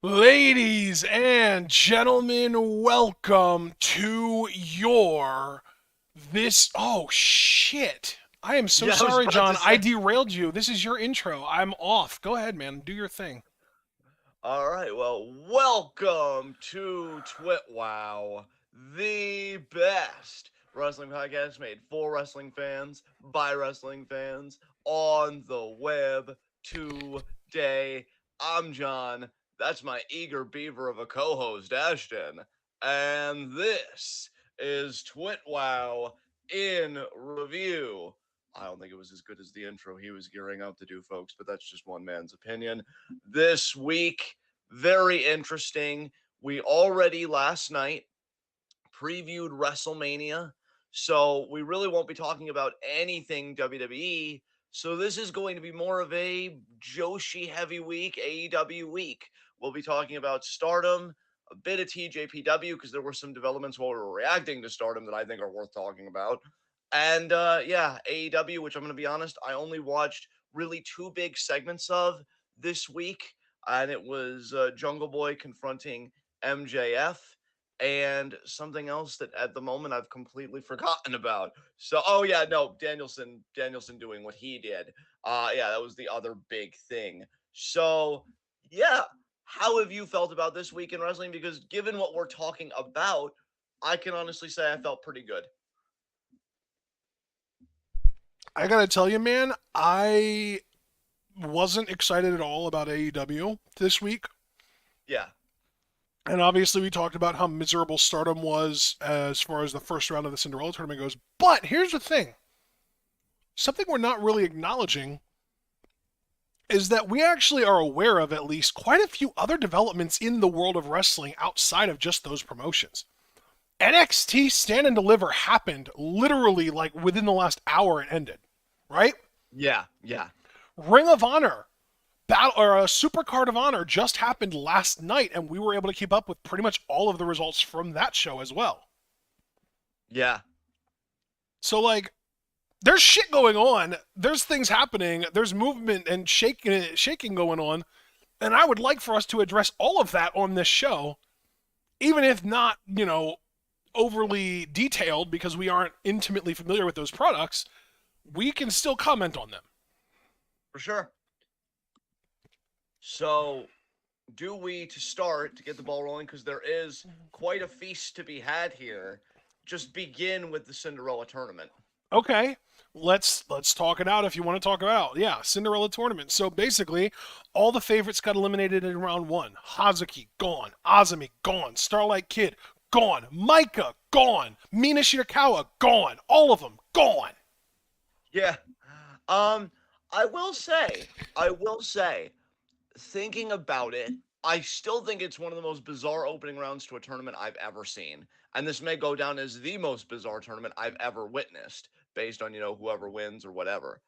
Ladies and gentlemen, welcome to your this. Oh, shit. I am so Yeah, I was sorry, about to John. I say. derailed you. This is your intro. I'm off. Go ahead, man. Do your thing. All right, well, welcome to TWitWoW, the best wrestling podcast made for wrestling fans by wrestling fans on the web today. I'm John. That's my eager beaver of a co-host, Ashton, and this is TWitWoW in review. I don't think it was as good as the intro he was gearing up to do, folks, but that's just one man's opinion. This week, very interesting. We already last night previewed WrestleMania, so we really won't be talking about anything WWE. So this is going to be more of a Joshi heavy week, AEW week. We'll be talking about Stardom, a bit of TJPW because there were some developments while we were reacting to Stardom that I think are worth talking about. And yeah, AEW, which I'm going to be honest, I only watched really two big segments of this week, and it was Jungle Boy confronting MJF and something else that at the moment I've completely forgotten about. So, oh yeah, no, Danielson doing what he did. Yeah, that was the other big thing. So, yeah, how have you felt about this week in wrestling? Because given what we're talking about, I can honestly say I felt pretty good. I gotta tell you, man, I wasn't excited at all about AEW this week. Yeah, And obviously, we talked about how miserable Stardom was as far as the first round of the Cinderella tournament goes. But here's the thing, something we're not really acknowledging is that we actually are aware of at least quite a few other developments in the world of wrestling outside of just those promotions. NXT Stand and Deliver happened literally like within the last hour it ended, right? yeah. Ring of Honor, Battle or a Supercard of Honor just happened last night, and we were able to keep up with pretty much all of the results from that show as well. Yeah. So like, there's shit going on. There's things happening. There's movement and shaking going on, and I would like for us to address all of that on this show, even if not, overly detailed because we aren't intimately familiar with those products. We can still comment on them. For sure. So, do we to start to get the ball rolling because there is quite a feast to be had here. Just begin with the Cinderella tournament. Okay, let's talk it out if you want to talk about. Yeah, Cinderella Tournament. So basically, all the favorites got eliminated in round one. Hazuki gone, Azumi gone, Starlight Kid gone, Micah gone, Mina Shirakawa gone, all of them gone. Yeah. Um, I will say, thinking about it, I still think it's one of the most bizarre opening rounds to a tournament I've ever seen. And this may go down as the most bizarre tournament I've ever witnessed, based on, whoever wins or whatever.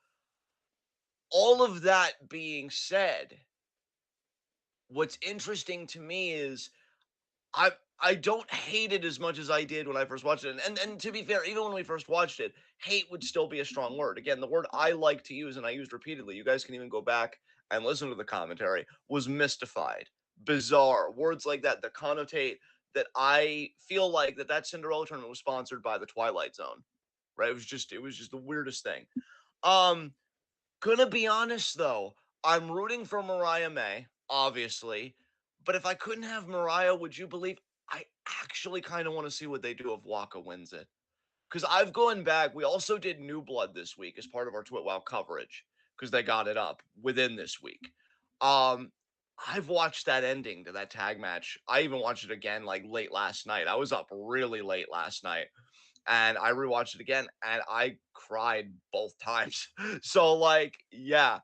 All of that being said, what's interesting to me is I I don't hate it as much as I did when I first watched it. And to be fair, even when we first watched it, hate would still be a strong word. Again, the word I like to use and I used repeatedly, you guys can even go back and listen to the commentary, was mystified, bizarre, words like that connotate that I feel like that Cinderella tournament was sponsored by the Twilight Zone. Right? It was just the weirdest thing. Um Gonna be honest though, I'm rooting for Mariah May, obviously. But if I couldn't have Mariah, would you believe I actually kind of want to see what they do if Waka wins it? Because I've gone back. We also did New Blood this week as part of our TwitWow coverage because they got it up within this week. Um, I've watched that ending to that tag match. I even watched it again like late last night. I was up really late last night and I rewatched it again and I cried both times. So like, yeah,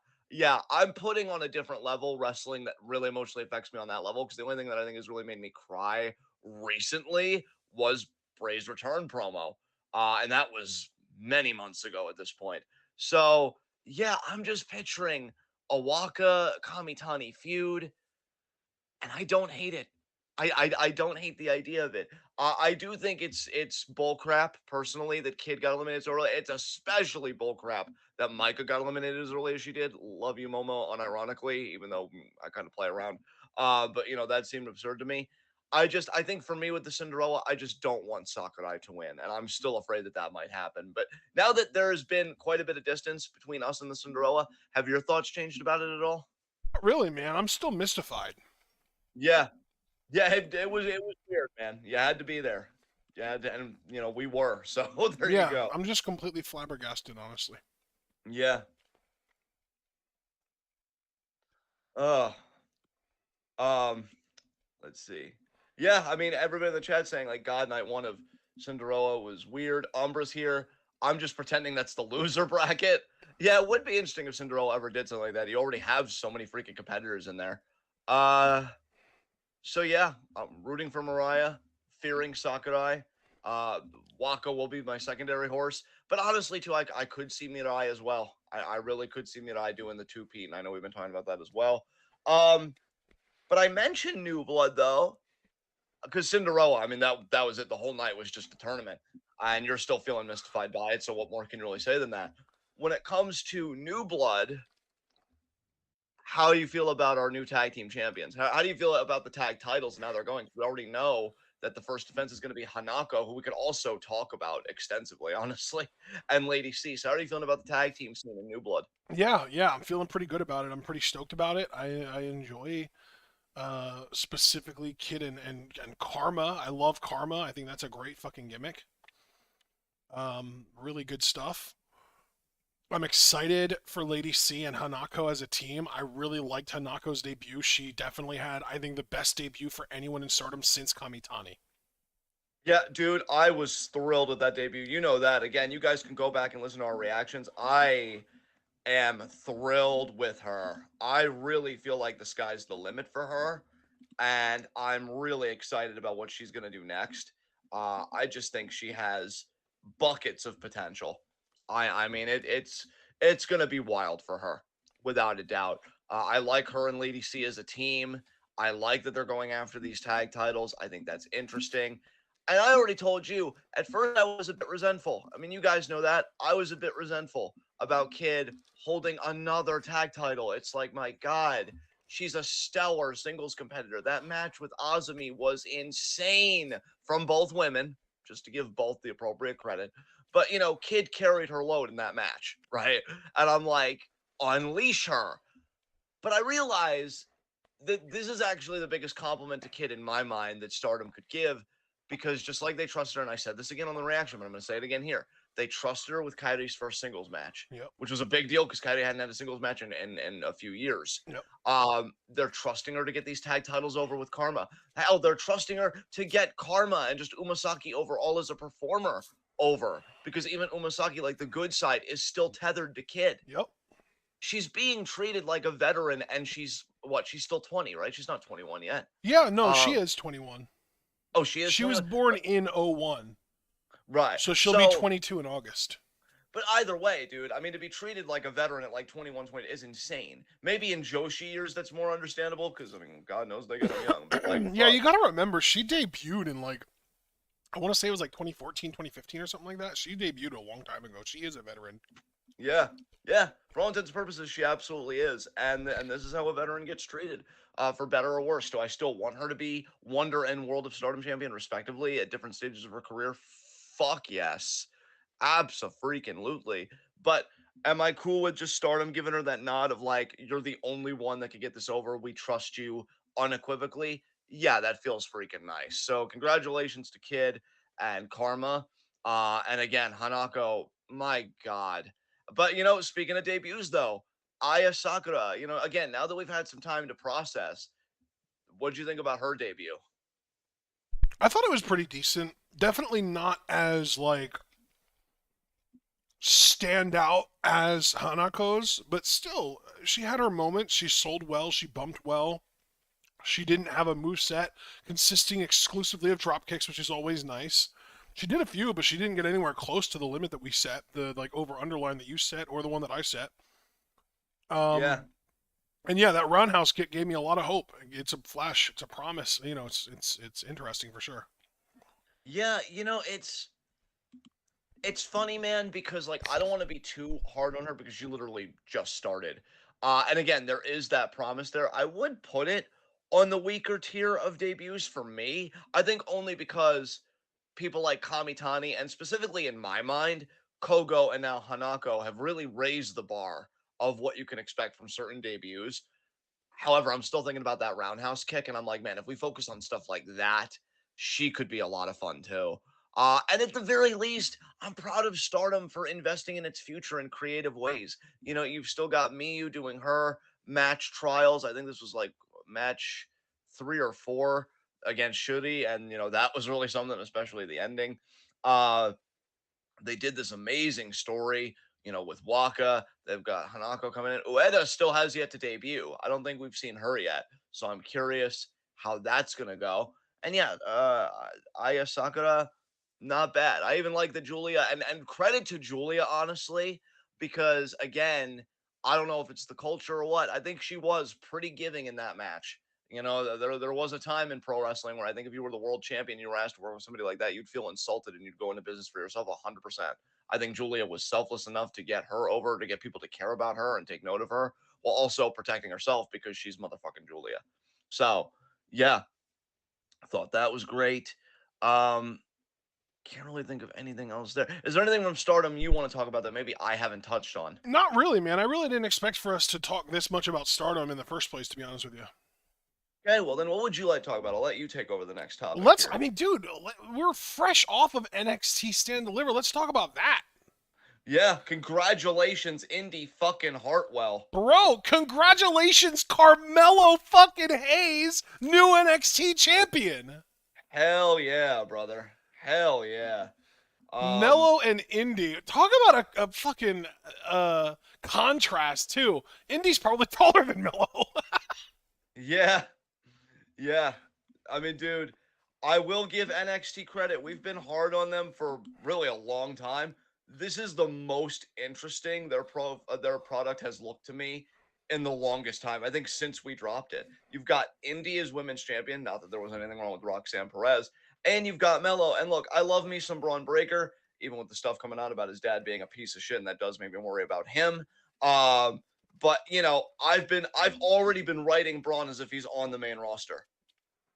I'm putting on a different level wrestling that really emotionally affects me on that level because the only thing that I think has really made me cry recently was Bray's return promo. And that was many months ago at this point. So yeah, I'm just picturing a Waka Kamitani feud and I don't hate it. I don't hate the idea of it. I do think it's bull crap personally that Kid got eliminated so early. It's especially bull crap that Micah got eliminated as early as she did. Love you, Momo, unironically, even though I kind of play around. But that seemed absurd to me. I think for me with the Cinderella, I just don't want Sakurai to win, and I'm still afraid that that might happen. But now that there has been quite a bit of distance between us and the Cinderella, have your thoughts changed about it at all? Not really, man. I'm still mystified. Yeah, yeah, it was weird, man. You had to be there. Yeah, and we were. So there you Yeah, go. I'm just completely flabbergasted, honestly. Yeah. Uh, um, let's see. Yeah, I mean, everybody in the chat saying like God Night 1 of Cinderella was weird. Umbra's here. I'm just pretending that's the loser bracket. Yeah, it would be interesting if Cinderella ever did something like that. You already have so many freaking competitors in there. Uh, so yeah, I'm rooting for Mariah, fearing Sakurai. Uh, Waka will be my secondary horse, but honestly, too, I could see Mirai as well. I really could see Mirai doing the two-peat, and I know we've been talking about that as well. Um, but I mentioned New Blood though, because Cinderella, I mean that was it. The whole night was just a tournament, and you're still feeling mystified by it. So what more can you really say than that? When it comes to New Blood, how do you feel about our new tag team champions? How do you feel about the tag titles and how they're going? We already know that the first defense is going to be Hanako, who we could also talk about extensively, honestly, and Lady C. So how are you feeling about the tag team scene in New Blood? Yeah, I'm feeling pretty good about it. I'm pretty stoked about it. I enjoy specifically Kid and Karma. I love Karma. I think that's a great fucking gimmick. Really good stuff. I'm excited for Lady C and Hanako as a team. I really liked Hanako's debut. She definitely had, I think, the best debut for anyone in Stardom since Kamitani. Yeah, dude, I was thrilled with that debut. You know that. Again, you guys can go back and listen to our reactions. I am thrilled with her. I really feel like the sky's the limit for her, and I'm really excited about what she's going to do next. I just think she has buckets of potential. I mean it's going to be wild for her without a doubt. I like her and Lady C as a team. I like that they're going after these tag titles. I think that's interesting. And I already told you, at first I was a bit resentful. I mean, you guys know that. I was a bit resentful about Kid holding another tag title. It's like, my God, she's a stellar singles competitor. That match with Azumi was insane from both women, just to give both the appropriate credit. But, Kid carried her load in that match, right? And I'm like, unleash her. But I realize that this is actually the biggest compliment to Kid in my mind that Stardom could give, because just like they trusted her, and I said this again on the reaction, but I'm going to say it again here, they trusted her with Kairi's first singles match, Yep. which was a big deal because Kairi hadn't had a singles match in a few years. Yep. They're trusting her to get these tag titles over with Karma. Hell, they're trusting her to get Karma and just Umasaki overall as a performer over, because even Umasaki, like the good side, is still tethered to Kid. Yep. She's being treated like a veteran, and she's still 20, right? She's not 21 yet. Yeah, no, she Um, is 21. oh, she is She was 21. born in '01, Right. so she'll be So, 22 in August. but either way, dude, I mean, to be treated like a veteran at like 21, 20 is insane. Maybe in Joshi years that's more understandable because, I mean, God knows they get them young. But like, Yeah, fuck. you gotta remember, she debuted in like, I want to say it was like 2014, 2015 or something like that. She debuted a long time ago. She is a veteran. Yeah. Yeah. For all intents and purposes, she absolutely is. And this is how a veteran gets treated, for better or worse. Do I still want her to be Wonder and World of Stardom champion, respectively, at different stages of her career? Fuck yes. Abso-freaking-lutely. But am I cool with just Stardom giving her that nod of like, you're the only one that could get this over. We trust you unequivocally. Yeah, that feels freaking nice. So congratulations to Kid and Karma. And again, Hanako, my God. But speaking of debuts though, Aya Sakura, again, now that we've had some time to process, what did you think about her debut? I thought it was pretty decent. Definitely not as like stand out as Hanako's, but still, she had her moments. She sold well. She bumped well. She didn't have a move set consisting exclusively of drop kicks, which is always nice. She did a few, but she didn't get anywhere close to the limit that we set, the like over underline that you set or the one that I set. Yeah. And yeah, that roundhouse kick gave me a lot of hope. It's a flash. It's a promise. It's interesting for sure. Yeah, it's funny, man, because like I don't want to be too hard on her because she literally just started. And again, there is that promise there. I would put it on the weaker tier of debuts for me. I think only because people like Kamitani, and specifically in my mind, Kogo and now Hanako have really raised the bar of what you can expect from certain debuts. However, I'm still thinking about that roundhouse kick, and I'm like, man, if we focus on stuff like that, she could be a lot of fun too. And at the very least, I'm proud of Stardom for investing in its future in creative ways. You know, you've still got Miyu doing her match trials. I think this was like match 3 or 4 against Shuri, and that was really something, especially the ending. Uh, they did this amazing story, with Waka. They've got Hanako coming in. Ueda still has yet to debut. I don't think we've seen her yet. So I'm curious how that's going to go. And yeah, Aya Sakura, not bad. I even like the Julia, and credit to Julia, honestly, because again, I don't know if it's the culture or what. I think she was pretty giving in that match. There was a time in pro wrestling where I think if you were the world champion, you were asked to work with somebody like that, you'd feel insulted and you'd go into business for yourself 100%. I think Julia was selfless enough to get her over, to get people to care about her and take note of her, while also protecting herself because she's motherfucking Julia. So, yeah, I thought that was great. Um, can't really think of anything else there. Is there anything from Stardom you want to talk about that maybe I haven't touched on? Not really, man. I really didn't expect for us to talk this much about Stardom in the first place, to be honest with you. Okay, well then, what would you like to talk about? I'll let you take over the next topic Let's, I here. mean, dude, we're fresh off of NXT Stand Deliver. Let's talk about that. Yeah, congratulations, Indy fucking Hartwell. Bro, congratulations, Carmelo fucking Hayes, new NXT champion. Hell yeah, brother. Hell yeah. Um, Mello and Indy. Talk about a fucking contrast, too. Indy's probably taller than Mello. yeah, yeah. I mean, dude, I will give NXT credit. We've been hard on them for really a long time. This is the most interesting their product has looked to me in the longest time. I think since we dropped it. You've got Indy as women's champion. Not that there was anything wrong with Roxanne Perez, and you've got Mello. And look, I love me some Braun Breaker, even with the stuff coming out about his dad being a piece of shit, and that does make me worry about him. But I've already been writing Braun as if he's on the main roster.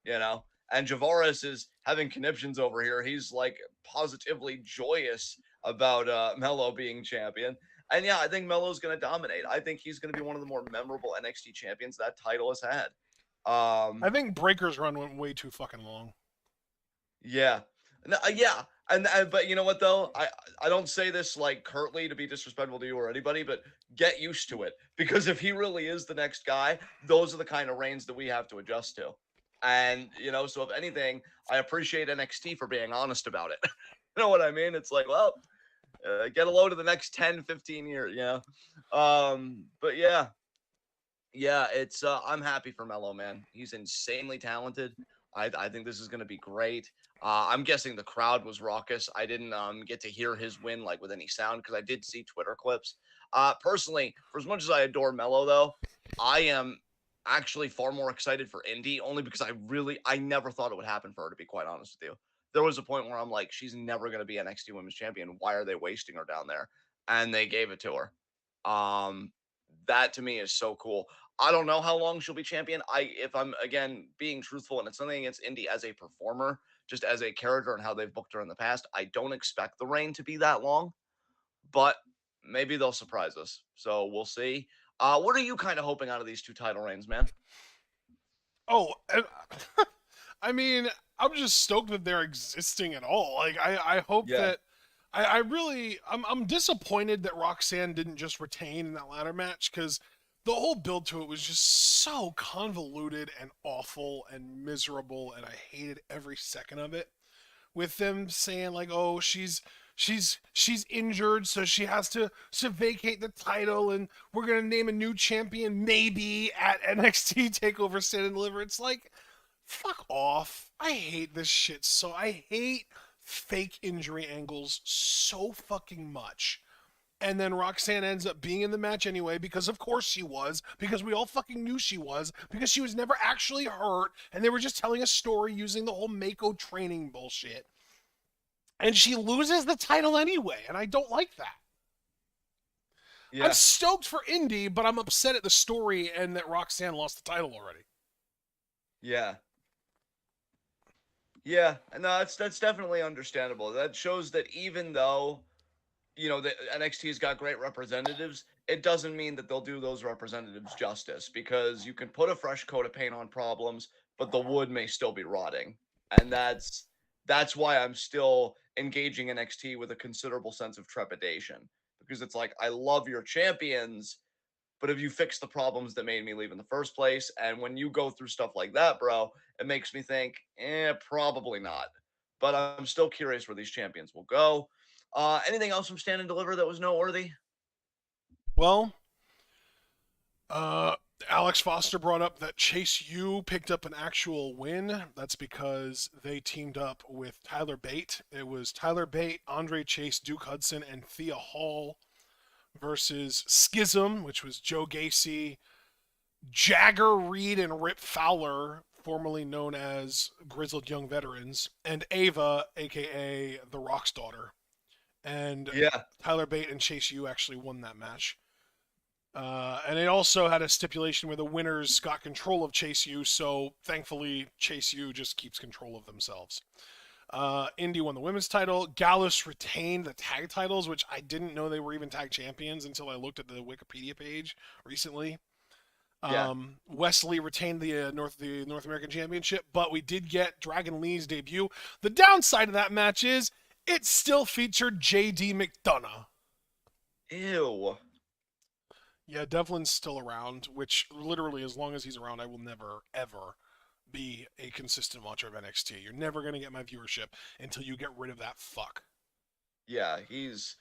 And Javaris is having conniptions over here. He's like positively joyous about Mello being champion. And yeah, I think Mello's going to dominate. I think he's going to be one of the more memorable NXT champions that title has had. I think Breaker's run went way too fucking long. Yeah. Yeah. But you know what though? I don't say this like curtly to be disrespectful to you or anybody, but get used to it, because if he really is the next guy, those are the kind of reigns that we have to adjust to. And so if anything, I appreciate NXT for being honest about it. You know what I mean? It's like, well, get a load of the next 10, 15 years, But yeah, it's I'm happy for Mello, man. He's insanely talented. I think this is going to be great. I'm guessing the crowd was raucous. I didn't get to hear his win like with any sound, because I did see Twitter clips. Personally, for as much as I adore Mello, though, I am actually far more excited for Indy, only because I never thought it would happen for her, to be quite honest with you. There was a point where I'm like, she's never going to be NXT Women's Champion. Why are they wasting her down there? And they gave it to her. That to me is so cool. I don't know how long she'll be champion. If I'm again being truthful, and it's something against Indy as a performer, just as a character and how they've booked her in the past, I don't expect the reign to be that long, but maybe they'll surprise us. So we'll see. What are you kind of hoping out of these two title reigns, man? Oh, and, I mean, I'm just stoked that they're existing at all. Like, I hope Yeah. that. I'm disappointed that Roxanne didn't just retain in that ladder match, because the whole build to it was just so convoluted and awful and miserable, and I hated every second of it. With them saying like, "Oh, she's injured, so she has to vacate the title, and we're gonna name a new champion maybe at NXT Takeover Stand and Deliver." It's like, fuck off. I hate this shit. So I hate fake injury angles so fucking much. And then Roxanne ends up being in the match anyway, because of course she was, because we all fucking knew she was, because she was never actually hurt, and they were just telling a story using the whole Mako training bullshit. And she loses the title anyway, and I don't like that. I'm Yeah. stoked for Indy, but I'm upset at the story and that Roxanne lost the title already. Yeah. Yeah, no, that's definitely understandable. That shows that even though the NXT's got great representatives, it doesn't mean that they'll do those representatives justice because you can put a fresh coat of paint on problems, but the wood may still be rotting. And that's why I'm still engaging NXT with a considerable sense of trepidation because it's like I love your champions, but have you fixed the problems that made me leave in the first place? And when you go through stuff like that, bro, it makes me think, probably not. But I'm still curious where these champions will go. Anything else from Stand and Deliver that was noteworthy? Well, uh, Alex Foster brought up that Chase U picked up an actual win. That's because they teamed up with Tyler Bate. It was Tyler Bate, Andre Chase, Duke Hudson, and Thea Hall versus Schism, which was Joe Gacy, Jagger Reed, and Rip Fowler, formerly known as Grizzled Young Veterans, and Ava, aka the Rock's daughter. And Yeah, Tyler Bate and Chase U actually won that match. And it also had a stipulation where the winners got control of Chase U, so thankfully Chase U just keeps control of themselves. Indy won the women's title. Gallus retained the tag titles, which I didn't know they were even tag champions until I looked at the Wikipedia page recently. yeah. Wesley retained the North American Championship, but we did get Dragon Lee's debut. The downside of that match is it still featured J.D. McDonough. Ew. Yeah, Devlin's still around, which literally, as long as he's around, I will never, ever be a consistent watcher of NXT. You're never going to get my viewership until you get rid of that fuck. Yeah, he's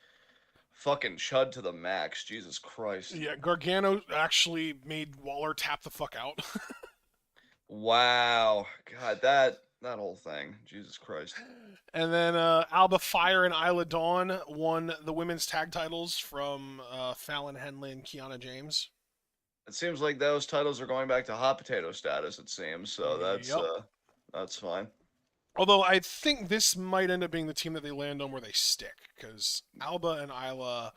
fucking chud to the max. Jesus Christ. Yeah, Gargano actually made Waller tap the fuck out. Wow. God, that whole thing. Jesus Christ. And then Alba Fire and Isla Dawn won the women's tag titles from Fallon Henley and Kiana James. It seems like those titles are going back to hot potato status, it seems. So Yep. that's fine. Although I think this might end up being the team that they land on where they stick, because Alba and Isla,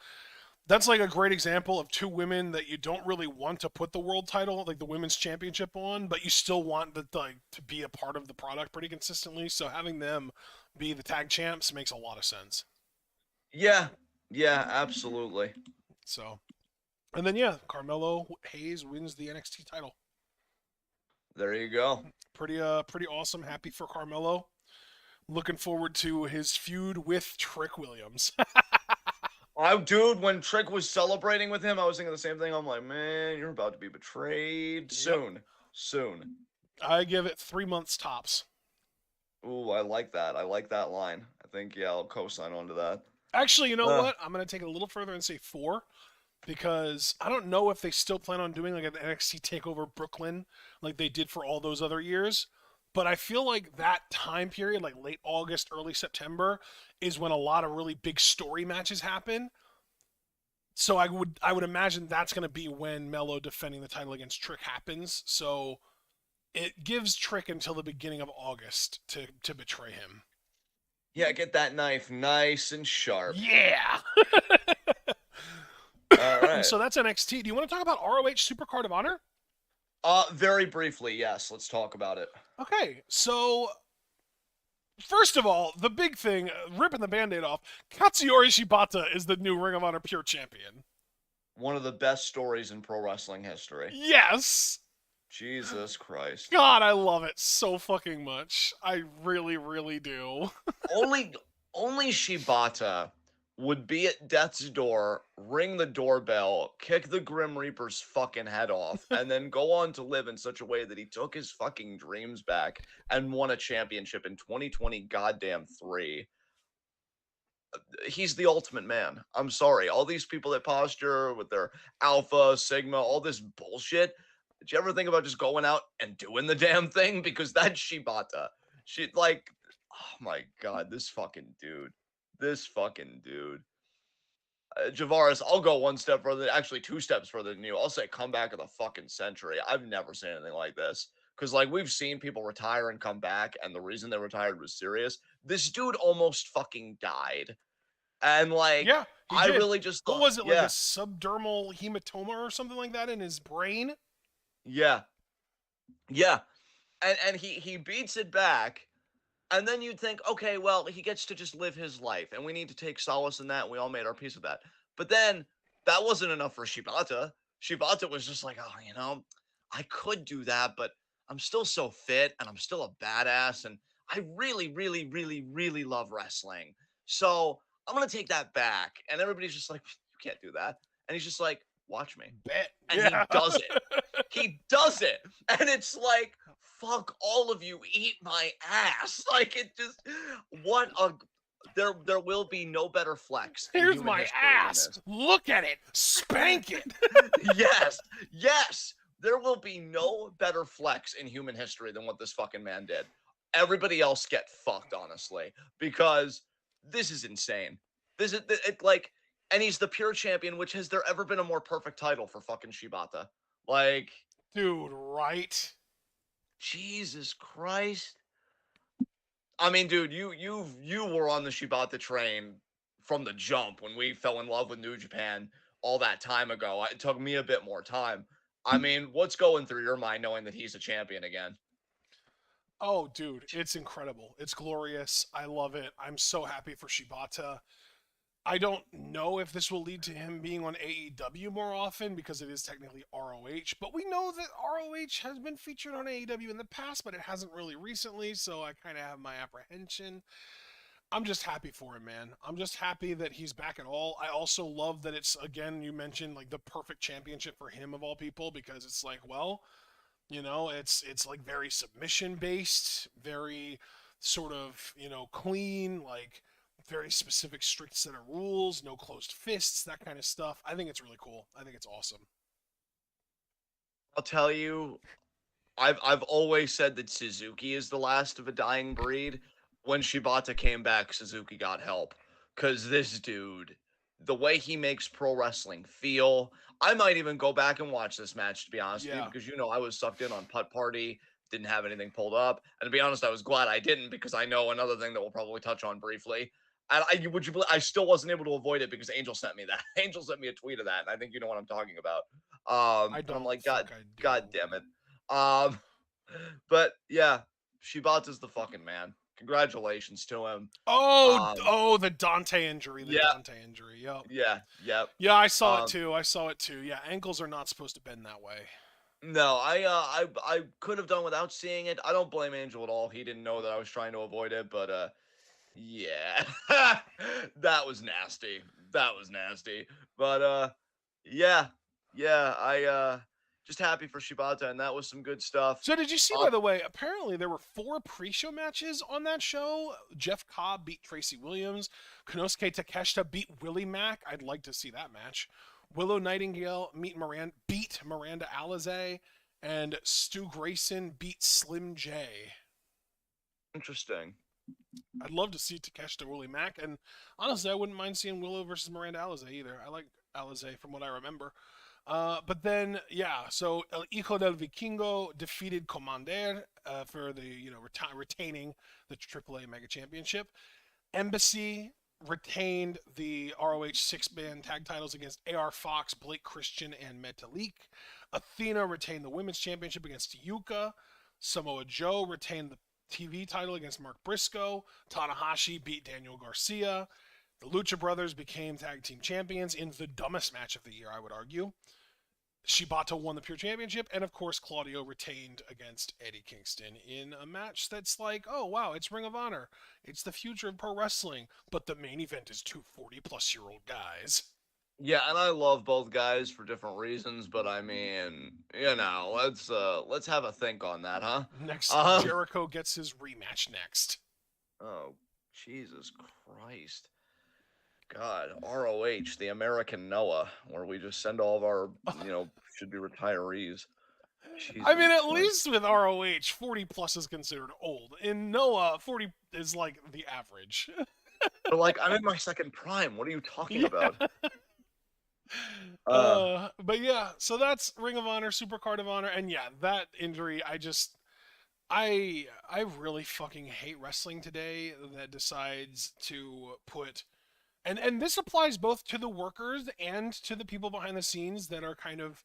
that's like a great example of two women that you don't really want to put the world title, like the women's championship, on, but you still want to be a part of the product pretty consistently. So having them be the tag champs makes a lot of sense. Yeah. Yeah, absolutely. So, and then yeah, Carmelo Hayes wins the NXT title. There you go. Pretty awesome. Happy for Carmelo. Looking forward to his feud with Trick Williams. Dude, when Trick was celebrating with him, I was thinking the same thing. I'm like, man, you're about to be betrayed Yep. soon. Soon. I give it 3 months tops. Ooh, I like that. I like that line. I think, yeah, I'll co-sign onto that. Actually, you know Uh, what? I'm going to take it a little further and say 4 because I don't know if they still plan on doing like an NXT Takeover Brooklyn like they did for all those other years. But I feel like that time period, like late August, early September, is when a lot of really big story matches happen. So I would imagine that's going to be when Mello defending the title against Trick happens. So it gives Trick until the beginning of August to betray him. yeah, get that knife nice and sharp. Yeah. All right. So that's NXT. Do you want to talk about ROH Supercard of Honor? Very briefly, yes. Let's talk about it. Okay, so first of all, the big thing, ripping the band-aid off, Katsuyori Shibata is the new Ring of Honor Pure Champion. One of the best stories in pro wrestling history. Yes! Jesus Christ. God, I love it so fucking much. I really, really do. only only Shibata would be at death's door, ring the doorbell, kick the Grim Reaper's fucking head off, and then go on to live in such a way that he took his fucking dreams back and won a championship in 2020 goddamn 3. He's the ultimate man. I'm sorry. All these people that posture with their alpha, sigma, all this bullshit. Did you ever think about just going out and doing the damn thing? Because that's Shibata. Oh my god, this fucking dude. This fucking dude. Javaris, I'll go one step further, actually 2 steps further than you. I'll say comeback of the fucking century. I've never seen anything like this. Because, like, we've seen people retire and come back, and the reason they retired was serious. This dude almost fucking died. And, like, Yeah, he I did. really just What thought, was it, like a yeah, subdermal hematoma or something like that in his brain? yeah, yeah. and he beats it back. And then you'd think, okay, well, he gets to just live his life, and we need to take solace in that. And we all made our peace with that. But then that wasn't enough for Shibata. Shibata was just like, oh, I could do that, but I'm still so fit and I'm still a badass. And I really, really, really, really love wrestling. So I'm going to take that back. And everybody's just like, you can't do that. And he's just like, watch me. Bet. And Yeah. he does it. He does it. And it's like, fuck all of you, eat my ass. Like it just what a there will be no better flex in Here's human my history than ass. this. Look at it. Spank it. Yes. Yes. There will be no better flex in human history than what this fucking man did. Everybody else get fucked, honestly, because this is insane. This is like, and he's the pure champion, which has there ever been a more perfect title for fucking Shibata? Like, Dude, right? Jesus Christ. I mean, dude, you were on the Shibata train from the jump when we fell in love with New Japan all that time ago. It took me a bit more time. I mean, what's going through your mind knowing that he's a champion again? Oh, dude, it's incredible. It's glorious. I love it. I'm so happy for Shibata. I don't know if this will lead to him being on AEW more often because it is technically ROH, but we know that ROH has been featured on AEW in the past, but it hasn't really recently, so I kind of have my apprehension. I'm just happy for him, man. I'm just happy that he's back at all. I also love that it's, again, you mentioned like the perfect championship for him of all people because it's like, well, it's like very submission based, very sort of, clean, like very specific strict set of rules, no closed fists, that kind of stuff. I think it's really cool. I think it's awesome. I'll tell you, I've always said that Suzuki is the last of a dying breed. When Shibata came back, Suzuki got help. Cause this dude, the way he makes pro wrestling feel, I might even go back and watch this match to be honest with you, Yeah. because I was sucked in on Putt Party, didn't have anything pulled up. And to be honest, I was glad I didn't because I know another thing that we'll probably touch on briefly. And I still wasn't able to avoid it because Angel sent me that. Angel sent me a tweet of that, and I think you know what I'm talking about. I And I'm don't like, think I do. God damn it. Um, but yeah, Shibata's the fucking man. Congratulations to him. Um, The Dante injury, the yeah, Dante injury. Yep. yeah, yep. Yeah, I saw it Um, too. I saw it too. Yeah, ankles are not supposed to bend that way. no, I could have done without seeing it. I don't blame Angel at all. He didn't know that I was trying to avoid it, but yeah, that was nasty. That was nasty. But yeah, yeah. I just happy for Shibata, and that was some good stuff. So did you see, by Um, the way, apparently there were 4 pre-show matches on that show. Jeff Cobb beat Tracy Williams. Konosuke Takeshita beat Willie Mack. I'd like to see that match. Willow Nightingale beat Miranda Alizé. And Stu Grayson beat Slim J. Interesting. I'd love to see Takeshita Willie Mack. And honestly, I wouldn't mind seeing Willow versus Miranda Alizé either. I like Alizé from what I remember. But then, yeah, so El Hijo del Vikingo defeated Commander for the, retaining the AAA Mega Championship. Embassy retained the ROH 6-man tag titles against AR Fox, Blake Christian, and Metalik. Athena retained the Women's Championship against Yuka. Samoa Joe retained the TV title against Mark Briscoe. Tanahashi beat Daniel Garcia. The Lucha Brothers became tag team champions in the dumbest match of the year, I would argue. Shibata won the Pure Championship, and of course, Claudio retained against Eddie Kingston in a match that's like, oh wow, it's Ring of Honor. It's the future of pro wrestling, but the main event is two 40-plus-year-old guys. Yeah, and I love both guys for different reasons, but I mean, let's have a think on that, huh? Next, Uh, Jericho gets his rematch next. oh, Jesus Christ. God, ROH, the American Noah, where we just send all of our, should be retirees. I Jesus mean, at Christ. least with ROH, 40 plus is considered old. In Noah, 40 is like the average. But like, I'm in my second prime. What are you talking Yeah. about? Uh, But yeah, so that's Ring of Honor, Super Card of Honor, and yeah, that injury, I really fucking hate wrestling today that decides to put and this applies both to the workers and to the people behind the scenes that are kind of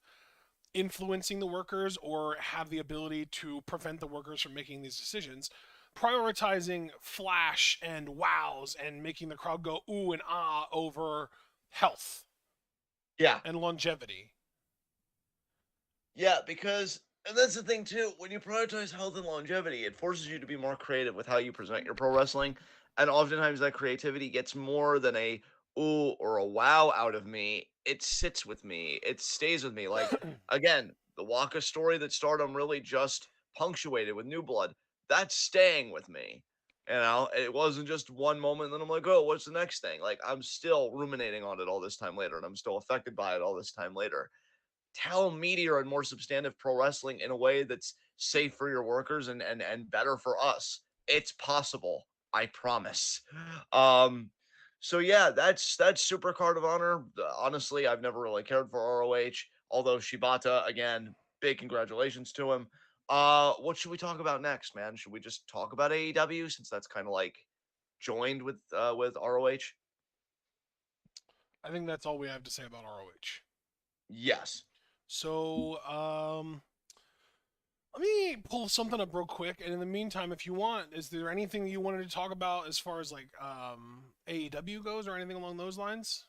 influencing the workers or have the ability to prevent the workers from making these decisions, prioritizing flash and wows and making the crowd go ooh and ah over health Yeah. and longevity. Yeah, because and that's the thing too. When you prioritize health and longevity, it forces you to be more creative with how you present your pro wrestling, and oftentimes that creativity gets more than a ooh or a wow out of me. It sits with me. It stays with me. Like again, the Waka story that Stardom really just punctuated with New Blood. That's staying with me. You know, it wasn't just one moment, and then I'm like, oh, what's the next thing? Like I'm still ruminating on it all this time later, and I'm still affected by it all this time later. Tell meatier and more substantive pro wrestling in a way that's safe for your workers and better for us. It's possible. I promise. Um so yeah, that's Super Card of Honor. Honestly, I've never really cared for ROH, although Shibata again, big congratulations to him. What should we talk about next, man? Should we just talk about AEW since that's kind of like joined with ROH? I think that's all we have to say about ROH. Yes. So, let me pull something up real quick, and in the meantime, if you want, is there anything you wanted to talk about as far as like AEW goes, or anything along those lines?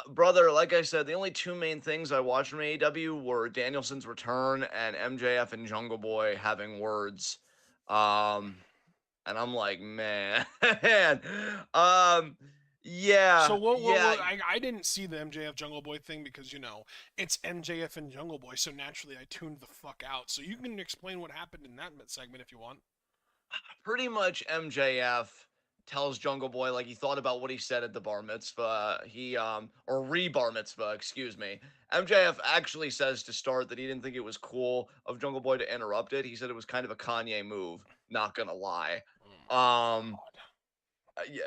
Brother, like I said, the only two main things I watched from AEW were Danielson's return and MJF and Jungle Boy having words. Um, and I'm like, man, um, So yeah, what yeah. I didn't see the MJF Jungle Boy thing because it's MJF and Jungle Boy, so naturally I tuned the fuck out. So you can explain what happened in that segment if you want. Pretty much MJF tells Jungle Boy like he thought about what he said at the bar mitzvah. He or re-bar mitzvah, excuse me. MJF actually says to start that he didn't think it was cool of Jungle Boy to interrupt it. He said it was kind of a Kanye move, not gonna lie. Oh my Um god. yeah.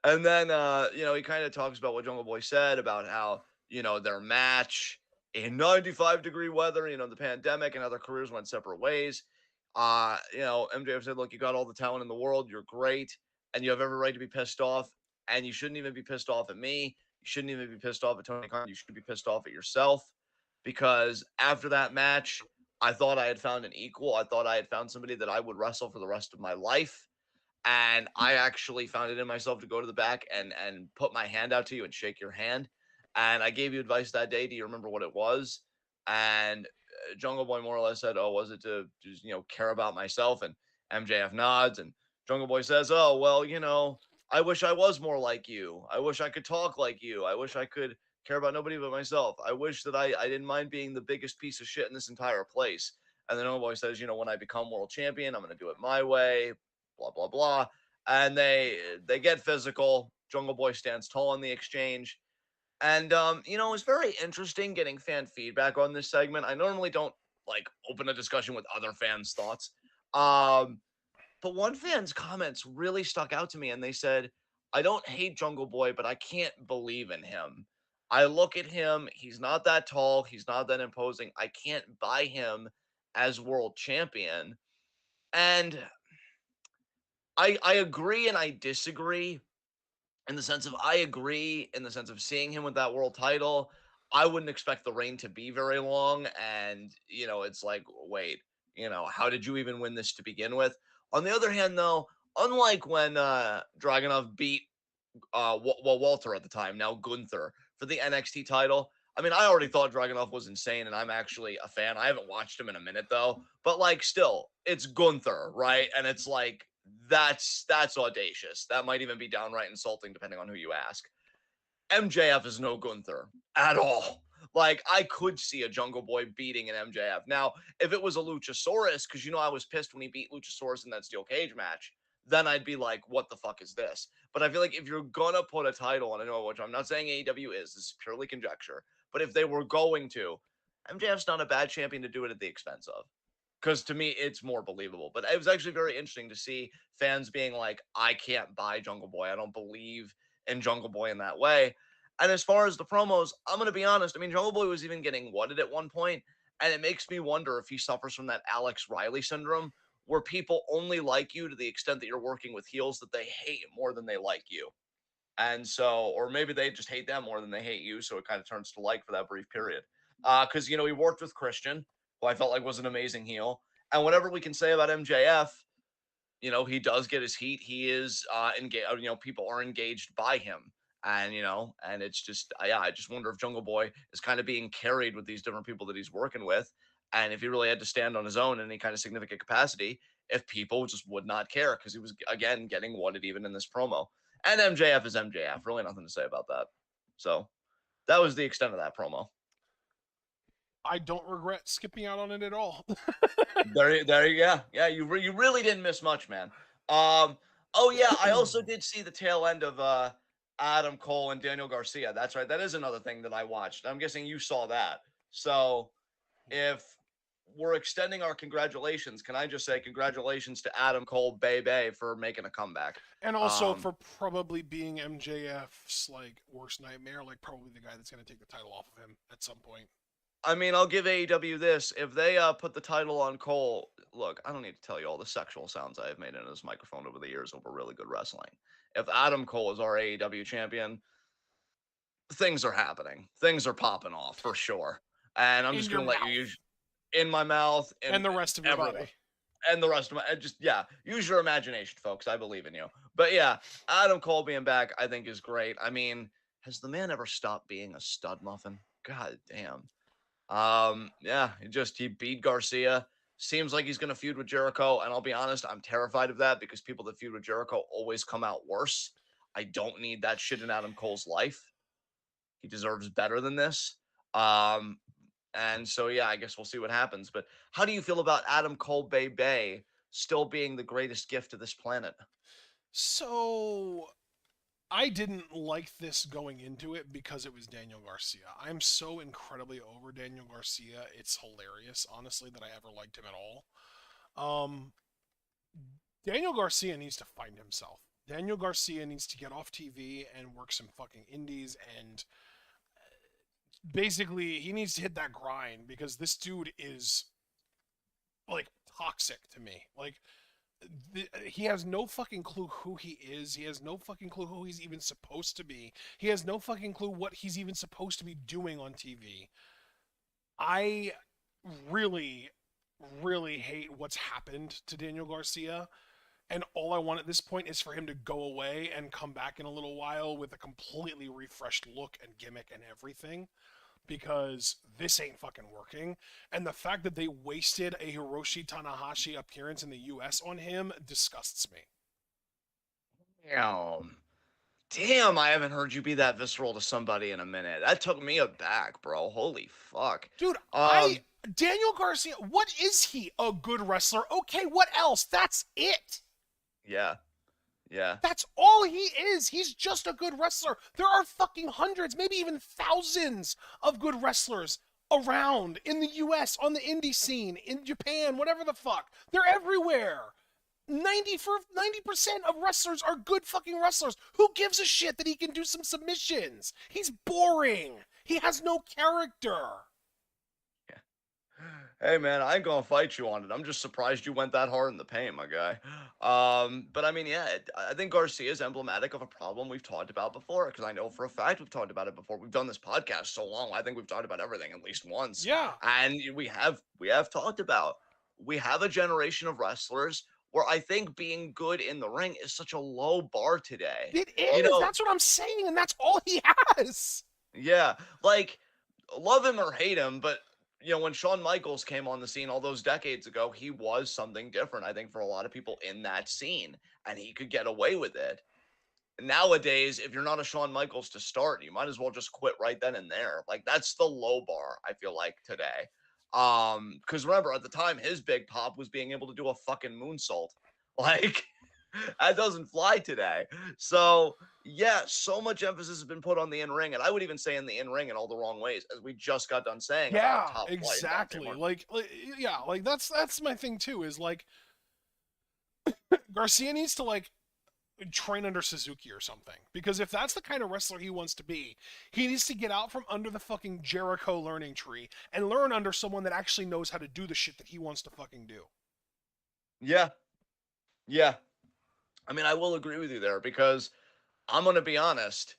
And then he kind of talks about what Jungle Boy said about how, their match in 95-degree weather, the pandemic and how their careers went separate ways. MJF said, look, you got all the talent in the world, you're great, and you have every right to be pissed off, and you shouldn't even be pissed off at me. You shouldn't even be pissed off at Tony Khan. You should be pissed off at yourself because after that match, I thought I had found an equal. I thought I had found somebody that I would wrestle for the rest of my life, and I actually found it in myself to go to the back and put my hand out to you and shake your hand. And I gave you advice that day. Do you remember what it was? And Jungle Boy more or less said, "Oh, was it to just care about myself?" And MJF nods, and Jungle Boy says, "Oh, well, I wish I was more like you. I wish I could talk like you. I wish I could care about nobody but myself. I wish that I didn't mind being the biggest piece of shit in this entire place." And then Jungle Boy says, when I become world champion, I'm going to do it my way, blah blah blah, and they get physical. Jungle Boy stands tall in the exchange, and it's very interesting getting fan feedback on this segment. I normally don't like open a discussion with other fans' thoughts, um, but one fan's comments really stuck out to me, and they said, "I don't hate Jungle Boy, but I can't believe in him. I look at him; he's not that tall, he's not that imposing. I can't buy him as world champion." And I agree and I disagree in the sense of I agree in the sense of seeing him with that world title. I wouldn't expect the reign to be very long. And, it's like, wait, how did you even win this to begin with? On the other hand, though, unlike when Dragunov beat Walter at the time, now Gunther, for the NXT title. I mean, I already thought Dragunov was insane, and I'm actually a fan. I haven't watched him in a minute though, but like, still, it's Gunther, right? And it's like that's audacious. That might even be downright insulting, depending on who you ask. MJF is no Gunther at all. Like, I could see a Jungle Boy beating an MJF. Now, if it was a Luchasaurus, because I was pissed when he beat Luchasaurus in that steel cage match, then I'd be like, what the fuck is this? But I feel like if you're gonna put a title on, I know, which I'm not saying AEW is, this is purely conjecture, but if they were going to, MJF's not a bad champion to do it at the expense of. Because to me, it's more believable. But it was actually very interesting to see fans being like, I can't buy Jungle Boy. I don't believe in Jungle Boy in that way. And as far as the promos, I'm going to be honest. I mean, Jungle Boy was even getting whatted at one point, and it makes me wonder if he suffers from that Alex Riley syndrome, where people only like you to the extent that you're working with heels that they hate more than they like you. And so, or maybe they just hate them more than they hate you, so it kind of turns to like for that brief period. because he worked with Christian, who I felt like was an amazing heel. And whatever we can say about MJF, he does get his heat. He is engaged. People are engaged by him, and it's just yeah. I just wonder if Jungle Boy is kind of being carried with these different people that he's working with, and if he really had to stand on his own in any kind of significant capacity, if people just would not care because he was again getting wanted even in this promo. And MJF is MJF. Really nothing to say about that. So that was the extent of that promo. I don't regret skipping out on it at all. There you go. Yeah, you really didn't miss much, man. Oh yeah, I also did see the tail end of Adam Cole and Daniel Garcia. That's right. That is another thing that I watched. I'm guessing you saw that. So if we're extending our congratulations, can I just say congratulations to Adam Cole, Bay for making a comeback. And also for probably being MJF's like worst nightmare, like probably the guy that's going to take the title off of him at some point. I mean, I'll give AEW this. If they put the title on Cole, look, I don't need to tell you all the sexual sounds I have made into this microphone over the years over really good wrestling. If Adam Cole is our AEW champion, things are happening. Things are popping off for sure. And I'm In just your going to let you mouth. use in my mouth And the rest of your everywhere. body. And the rest of my yeah, use your imagination, folks. I believe in you. But yeah, Adam Cole being back, I think is great. I mean, has the man ever stopped being a stud muffin? God damn. Yeah, he beat Garcia. Seems like he's gonna feud with Jericho, and I'll be honest, I'm terrified of that because people that feud with Jericho always come out worse. I don't need that shit in Adam Cole's life. He deserves better than this. And so yeah, I guess we'll see what happens. But how do you feel about Adam Cole Bay still being the greatest gift to this planet? So I didn't like this going into it because it was Daniel Garcia. I'm so incredibly over Daniel Garcia. It's hilarious, honestly, that I ever liked him at all. Um, Daniel Garcia needs to find himself. Daniel Garcia needs to get off TV and work some fucking indies, and basically he needs to hit that grind because this dude is like toxic to me. Like he has no fucking clue who he is. He has no fucking clue who he's even supposed to be. He has no fucking clue what he's even supposed to be doing on TV. I really, really hate what's happened to Daniel Garcia. And all I want at this point is for him to go away and come back in a little while with a completely refreshed look and gimmick and everything. Because this ain't fucking working. And the fact that they wasted a Hiroshi Tanahashi appearance in the US on him disgusts me. Damn, I haven't heard you be that visceral to somebody in a minute. That took me aback, bro. Holy fuck. Dude, Daniel Garcia, what is he? A good wrestler? Okay, what else? That's it. Yeah. Yeah. That's all he is. He's just a good wrestler. There are fucking hundreds, maybe even thousands of good wrestlers around in the US, on the indie scene, in Japan, whatever the fuck. They're everywhere. 90% of wrestlers are good fucking wrestlers. Who gives a shit that he can do some submissions? He's boring. He has no character. Hey man, I ain't gonna fight you on it. I'm just surprised you went that hard in the paint, my guy. But I mean, yeah, I think Garcia is emblematic of a problem we've talked about before. Because I know for a fact we've talked about it before. We've done this podcast so long. I think we've talked about everything at least once. Yeah, and we have talked about we have a generation of wrestlers where I think being good in the ring is such a low bar today. it is. That's what I'm saying, and that's all he has. Yeah, like love him or hate him, but when Shawn Michaels came on the scene all those decades ago, he was something different, I think, for a lot of people in that scene, and he could get away with it. Nowadays, if you're not a Shawn Michaels to start, you might as well just quit right then and there. Like, that's the low bar, I feel like, today. Because remember, at the time, his big pop was being able to do a fucking moonsault. Like, that doesn't fly today. So, yeah, so much emphasis has been put on the in-ring, and I would even say in the in-ring in all the wrong ways, as we just got done saying. Yeah, about top exactly. Like, yeah, like that's my thing too. Is like Garcia needs to like train under Suzuki or something, because if that's the kind of wrestler he wants to be, he needs to get out from under the fucking Jericho learning tree and learn under someone that actually knows how to do the shit that he wants to fucking do. Yeah. I mean, I will agree with you there because I'm going to be honest.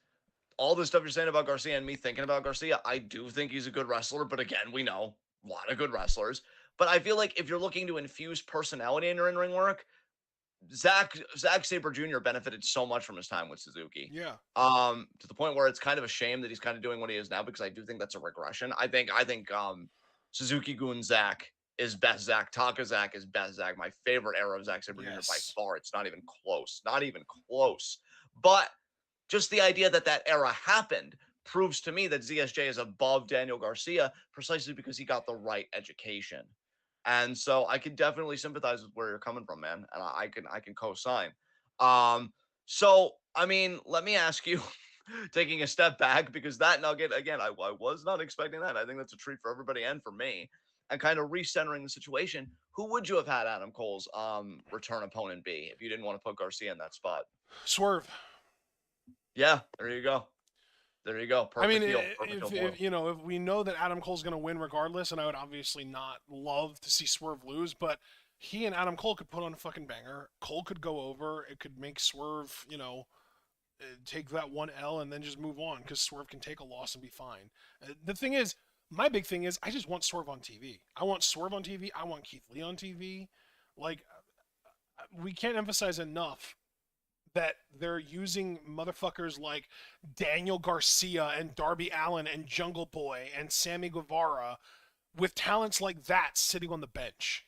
all the stuff you're saying about Garcia and me thinking about Garcia, I do think he's a good wrestler. But again, we know a lot of good wrestlers. But I feel like if you're looking to infuse personality in your in-ring work, Zack Sabre Jr. benefited so much from his time with Suzuki. Yeah. To the point where it's kind of a shame that he's kind of doing what he is now, because I do think that's a regression. I think Suzuki Gun Zack is best Zack. Taka Zack is best Zack. My favorite era of Zack Sabre Jr. by Yes. far. It's not even close. Not even close. But just the idea that that era happened proves to me that ZSJ is above Daniel Garcia precisely because he got the right education. And so I can definitely sympathize with where you're coming from, man. And I can co-sign. So I mean, let me ask you, taking a step back, because that nugget, again, I was not expecting that. I think that's a treat for everybody and for me. And kind of recentering the situation, who would you have had Adam Cole's return opponent be if you didn't want to put Garcia in that spot? Swerve. Yeah, there you go. There you go. I mean, Perfect heel. Perfect heel foil. if we know that Adam Cole's going to win regardless, and I would obviously not love to see Swerve lose, but he and Adam Cole could put on a fucking banger. Cole could go over. It could make Swerve, take that one L and then just move on, because Swerve can take a loss and be fine. The thing is, my big thing is, I just want Swerve on TV. I want Swerve on TV. I want Keith Lee on TV. Like, we can't emphasize enough that they're using motherfuckers like Daniel Garcia and Darby Allin and Jungle Boy and Sammy Guevara with talents like that sitting on the bench.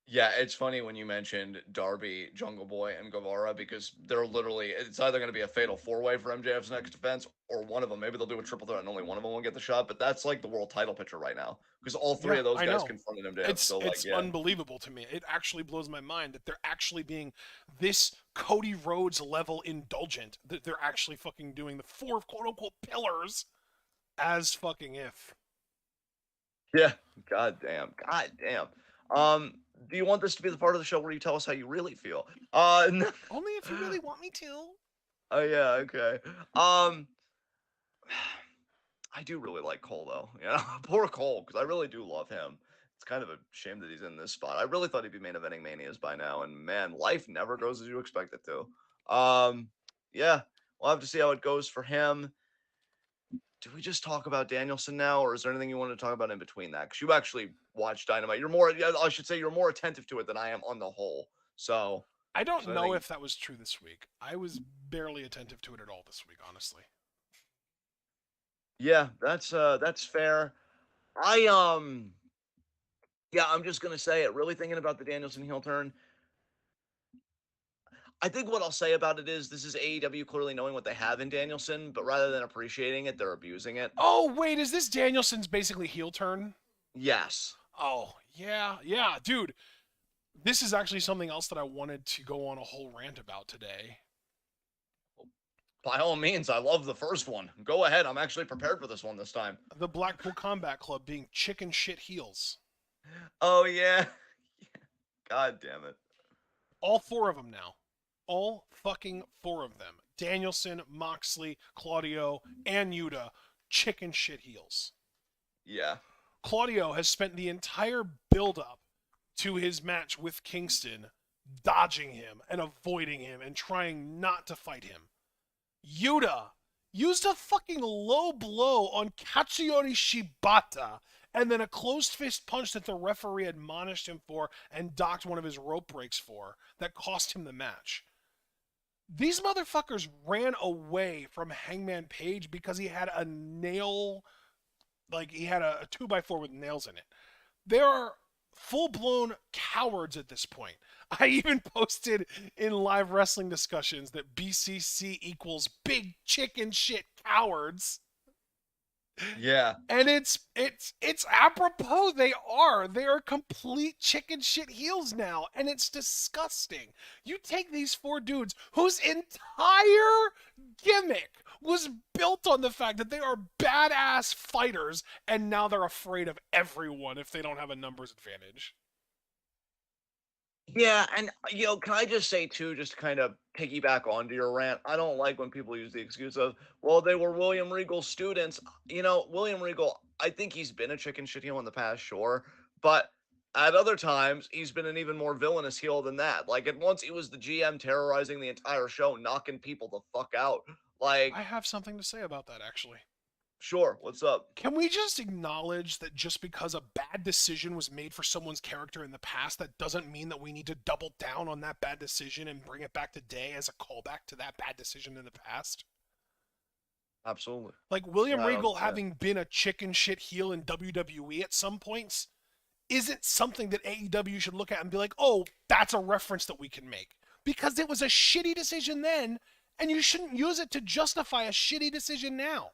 Yeah, it's funny when you mentioned Darby, Jungle Boy, and Guevara, because they're literally, it's either going to be a fatal four-way for MJF's next defense, or one of them. Maybe they'll do a triple threat and only one of them will get the shot. But that's like the world title picture right now, because all three Yeah, of those I guys know. confronted MJF. It's So like, it's yeah, unbelievable to me. It actually blows my mind that they're actually being this Cody Rhodes level indulgent. That they're actually fucking doing the four quote unquote pillars as fucking if. yeah, god damn. Um, do you want this to be the part of the show where you tell us how you really feel? Only if you really want me to. Oh yeah, okay. Um, I do really like Cole though. Poor Cole, because I really do love him. It's kind of a shame that he's in this spot. I really thought he'd be main eventing Manias by now, and man, life never goes as you expect it to. Yeah, we'll have to see how it goes for him. Do we just talk about Danielson now, or is there anything you want to talk about in between that? Because you actually watched Dynamite. You're more, yeah, I should say, you're more attentive to it than I am on the whole. So, I don't so I know think, if that was true this week. I was barely attentive to it at all this week, honestly. yeah, that's fair. I yeah, I'm just gonna say it. Really thinking about the Danielson heel turn, I think what I'll say about it is this is AEW clearly knowing what they have in Danielson, but rather than appreciating it, they're abusing it. Oh, wait, is this Danielson's basically heel turn? Yes. Oh, yeah, dude. This is actually something else that I wanted to go on a whole rant about today. By all means, I love the first one. Go ahead. I'm actually prepared for this one this time. The Blackpool Combat Club being chicken shit heels. Oh yeah. God damn it. All four of them now. All fucking four of them. Danielson, Moxley, Claudio, and Yuta, chicken shit heels. Yeah. Claudio has spent the entire build-up to his match with Kingston dodging him and avoiding him and trying not to fight him. Yuta used a fucking low blow on Katsuyori Shibata and then a closed fist punch that the referee admonished him for and docked one of his rope breaks for that cost him the match. These motherfuckers ran away from Hangman Page because he had a nail, like he had a 2x4 with nails in it. They are full-blown cowards at this point. I even posted in live wrestling discussions that BCC equals big chicken shit cowards. Yeah. And it's apropos. They are complete chicken shit heels now, and it's disgusting. You take these four dudes whose entire gimmick was built on the fact that they are badass fighters, and now they're afraid of everyone if they don't have a numbers advantage. Yeah, and can I just say too, just to kind of piggyback onto your rant, I don't like when people use the excuse of, well, they were William Regal's students. William Regal, I think he's been a chicken shit heel in the past, sure, but at other times he's been an even more villainous heel than that. Like at once he was the GM terrorizing the entire show, knocking people the fuck out. Like, I have something to say about that, actually. sure, what's up? Can we just acknowledge that just because a bad decision was made for someone's character in the past, that doesn't mean that we need to double down on that bad decision and bring it back today as a callback to that bad decision in the past? Absolutely. Like Yeah, William I don't Regal understand. having been a chicken shit heel in WWE at some points isn't something that AEW should look at and be like, oh, that's a reference that we can make. Because it was a shitty decision then, and you shouldn't use it to justify a shitty decision now.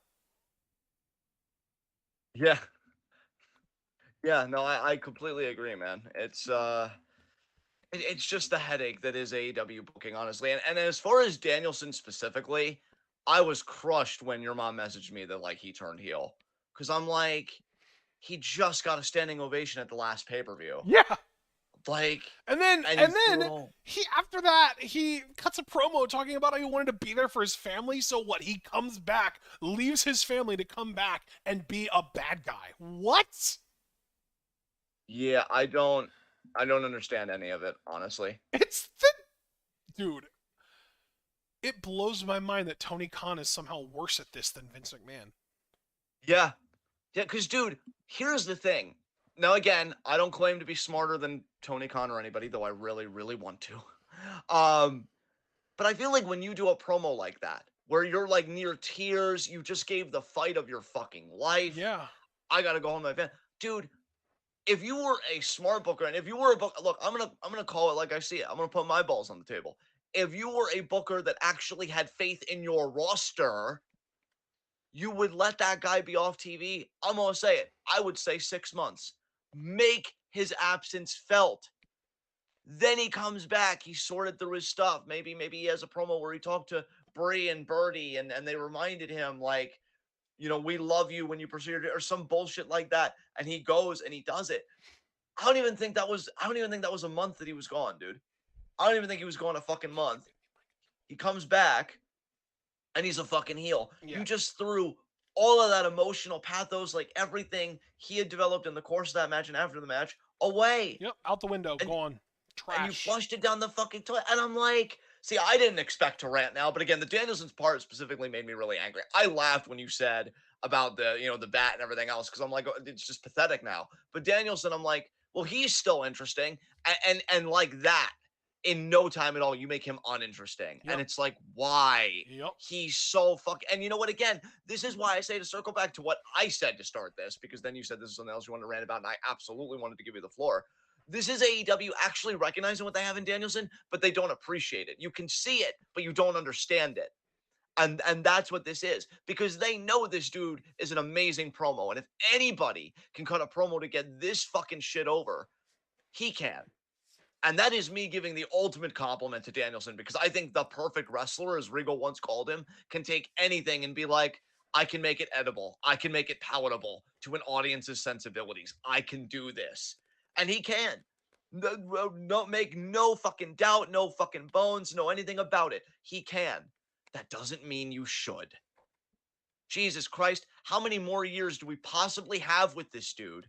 Yeah. Yeah, no, I completely agree, man. It's just the headache that is AEW booking, honestly. And as far as Danielson specifically, I was crushed when your mom messaged me that like he turned heel. Cause I'm like, he just got a standing ovation at the last pay-per-view. Yeah. Like, And then and you and threw then it all. he after that he cuts a promo talking about how he wanted to be there for his family. So what? He comes back, leaves his family to come back and be a bad guy. What? Yeah, I don't understand any of it, honestly. It's the dude. It blows my mind that Tony Khan is somehow worse at this than Vince McMahon. Yeah. Yeah, because dude, here's the thing. Now again, I don't claim to be smarter than Tony Khan or anybody, though I really, really want to. Um, but I feel like when you do a promo like that, where you're like near tears, you just gave the fight of your fucking life. Yeah. I gotta go home to my family. Dude, if you were a smart booker, and if you were a book, look, I'm gonna call it like I see it. I'm gonna put my balls on the table. If you were a booker that actually had faith in your roster, you would let that guy be off TV. I'm gonna say it. I would say 6 months. Make his absence felt. Then he comes back. He sorted through his stuff. Maybe he has a promo where he talked to Brie and Birdie, and they reminded him like, we love you when you pursue your, or some bullshit like that. And he goes and he does it. I don't even think that was a month that he was gone, dude. I don't even think he was gone a fucking month. He comes back and he's a fucking heel. Yeah. You just threw all of that emotional pathos, like everything he had developed in the course of that match and after the match, away. Yep. Out the window. And Gone. and you Trash. flushed it down the fucking toilet. And I'm like, see, I didn't expect to rant now, but again, the Danielson's part specifically made me really angry. I laughed when you said about the bat and everything else, because I'm like, it's just pathetic now. But Danielson, I'm like, well, he's still interesting. And like that, in no time at all, you make him uninteresting. Yep. And it's like, why? Yep. He's so fucking. And you know what? Again, this is why I say to circle back to what I said to start this, because then you said this is something else you wanted to rant about, and I absolutely wanted to give you the floor. This is AEW actually recognizing what they have in Danielson, but they don't appreciate it. You can see it, but you don't understand it. And that's what this is, because they know this dude is an amazing promo. And if anybody can cut a promo to get this fucking shit over, he can. And that is me giving the ultimate compliment to Danielson, because I think the perfect wrestler, as Regal once called him, can take anything and be like, I can make it edible. I can make it palatable to an audience's sensibilities. I can do this. And he can. No, make no fucking doubt, no fucking bones, no anything about it. He can. That doesn't mean you should. Jesus Christ, how many more years do we possibly have with this dude?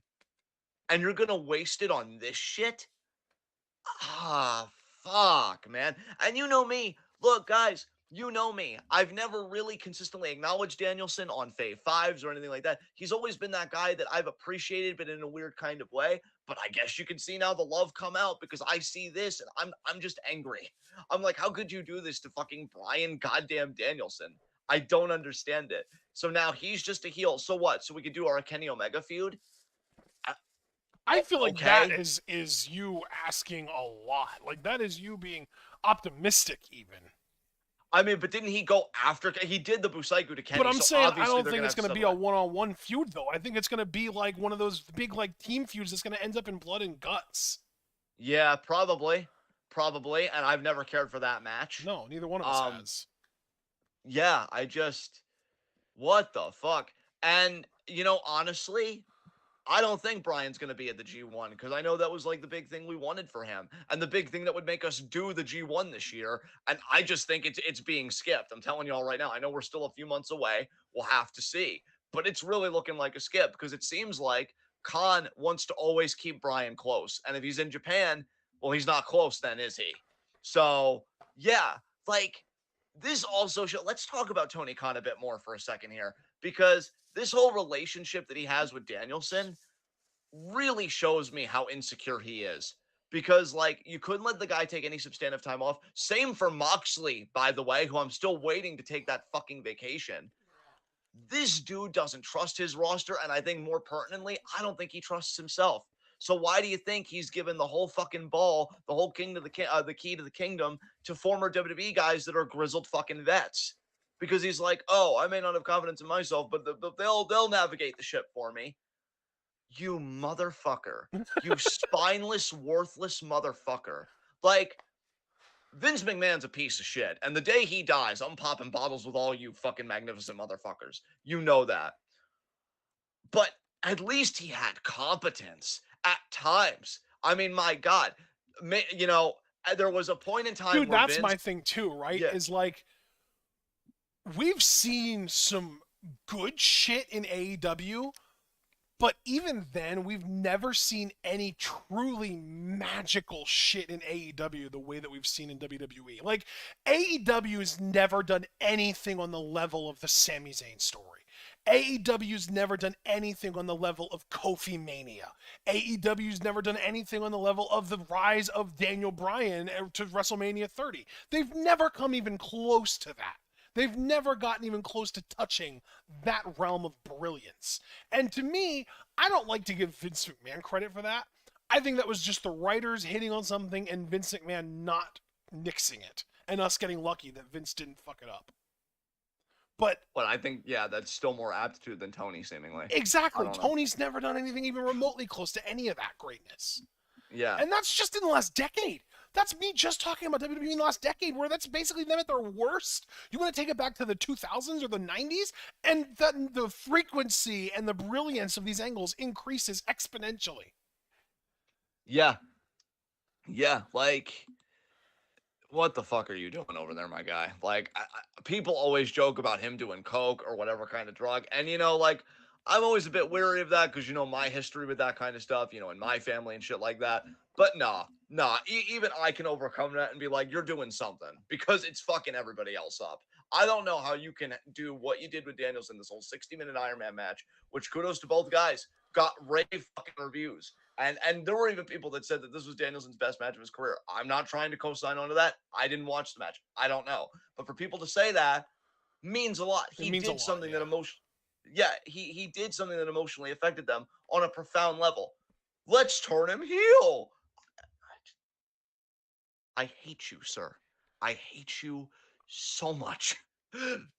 And you're gonna waste it on this shit? Ah, fuck, man. And you know me. Look, guys, you know me. I've never really consistently acknowledged Danielson on Fave Fives or anything like that. He's always been that guy that I've appreciated, but in a weird kind of way. But I guess you can see now the love come out, because I see this and I'm just angry. I'm like, how could you do this to fucking Brian goddamn Danielson? I don't understand it. So now he's just a heel. So what? So we could do our Kenny Omega feud? Uh, I feel like that Okay. is you asking a lot. Like that is you being optimistic even. I mean, but didn't he go after? He did the Busaiku to But Kenny, I'm so saying I obviously don't they're think gonna it's have going to to be settle a that. one-on-one feud though. I think it's going to be like one of those big like team feuds that's going to end up in blood and guts. Yeah, probably, and I've never cared for that match. No, neither one of us Um, has. yeah, I just what the fuck? And honestly, I don't think Brian's going to be at the G1, because I know that was like the big thing we wanted for him and the big thing that would make us do the G1 this year. And I just think it's being skipped. I'm telling you all right now. I know we're still a few months away. We'll have to see. But it's really looking like a skip, because it seems like Khan wants to always keep Brian close. And if he's in Japan, well, he's not close then, is he? So, yeah, like this also let's talk about Tony Khan a bit more for a second here, because this whole relationship that he has with Danielson really shows me how insecure he is. Because, like, you couldn't let the guy take any substantive time off. Same for Moxley, by the way, who I'm still waiting to take that fucking vacation. This dude doesn't trust his roster, and I think more pertinently, I don't think he trusts himself. So why do you think he's given the whole fucking ball, the whole the key to the kingdom, to former WWE guys that are grizzled fucking vets? Because he's like, oh, I may not have confidence in myself, but they'll navigate the ship for me. You motherfucker. You spineless, worthless motherfucker. Like, Vince McMahon's a piece of shit. And the day he dies, I'm popping bottles with all you fucking magnificent motherfuckers. You know that. But at least he had competence at times. I mean, my God. You know, there was a point in time Dude, where that's Vince... my thing too, right? Yeah. Is like, we've seen some good shit in AEW, but even then, we've never seen any truly magical shit in AEW the way that we've seen in WWE. Like, AEW has never done anything on the level of the Sami Zayn story. AEW's never done anything on the level of Kofi Mania. AEW's never done anything on the level of the rise of Daniel Bryan to WrestleMania 30. They've never come even close to that. They've never gotten even close to touching that realm of brilliance. And to me, I don't like to give Vince McMahon credit for that. I think that was just the writers hitting on something and Vince McMahon not nixing it, and us getting lucky that Vince didn't fuck it up. But I think, yeah, that's still more aptitude than Tony, seemingly. exactly. Tony's never done anything even remotely close to any of that greatness. Yeah. And that's just in the last decade. That's me just talking about WWE in the last decade, where that's basically them at their worst. You want to take it back to the 2000s or the 90s, and the frequency and the brilliance of these angles increases exponentially. Yeah. Yeah, like, what the fuck are you doing over there, my guy? Like, people always joke about him doing coke or whatever kind of drug. And, you know, like, I'm always a bit wary of that because, you know, my history with that kind of stuff, you know, in my family and shit like that. But nah, even I can overcome that and be like, you're doing something, because it's fucking everybody else up. I don't know how you can do what you did with Danielson, this whole 60-minute Iron Man match, which, kudos to both guys, got rave fucking reviews. And there were even people that said that this was Danielson's best match of his career. I'm not trying to co-sign onto that. I didn't watch the match. I don't know. But for people to say that means a lot. He did something that he did something that emotionally affected them on a profound level. Let's turn him heel. I hate you, sir. I hate you so much.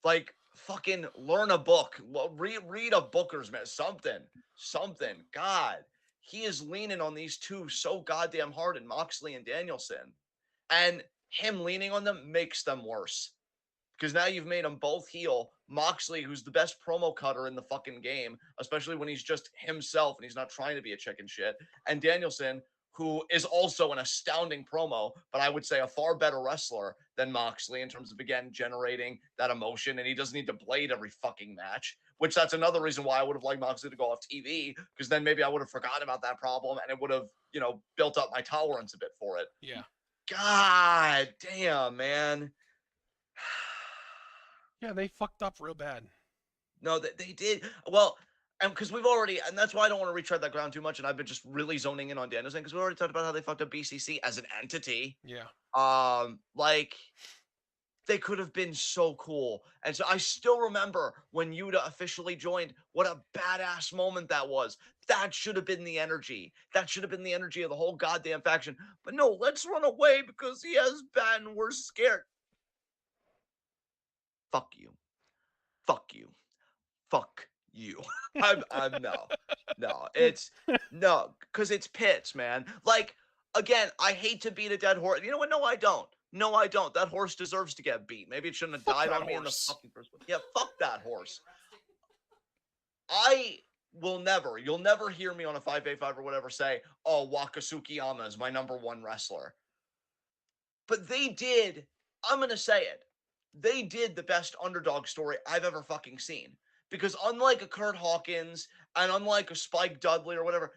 Like, fucking learn a book. Read a Booker's man. Something. God. He is leaning on these two so goddamn hard in Moxley and Danielson. And him leaning on them makes them worse. Because now you've made them both heel. Moxley, who's the best promo cutter in the fucking game, especially when he's just himself and he's not trying to be a chicken shit. And Danielson, who is also an astounding promo, but I would say a far better wrestler than Moxley in terms of, again, generating that emotion. And he doesn't need to blade every fucking match, which that's another reason why I would have liked Moxley to go off TV, because then maybe I would have forgotten about that problem and it would have, you know, built up my tolerance a bit for it. Yeah. God damn, man. Yeah, they fucked up real bad. No, they did. Well, and because we've already, and that's why I don't want to retread that ground too much, and I've been just really zoning in on Danielson, because we already talked about how they fucked up BCC as an entity. Yeah. Like, they could have been so cool. And so I still remember when Yuta officially joined, what a badass moment that was. That should have been the energy. That should have been the energy of the whole goddamn faction. But no, let's run away because he has Ben. We're scared. Fuck you. Fuck you. Fuck you. I'm no, it's no, because it's pits, man. Like, again, I hate to beat a dead horse. You know what? No, I don't. No, I don't. That horse deserves to get beat. Maybe it shouldn't have died on me in the fucking first place. Yeah, fuck that horse. You'll never hear me on a 5v5 or whatever say, oh, Waka Tsukiyama is my number one wrestler. But they did, I'm going to say it, they did the best underdog story I've ever fucking seen. Because unlike a Kurt Hawkins and unlike a Spike Dudley or whatever,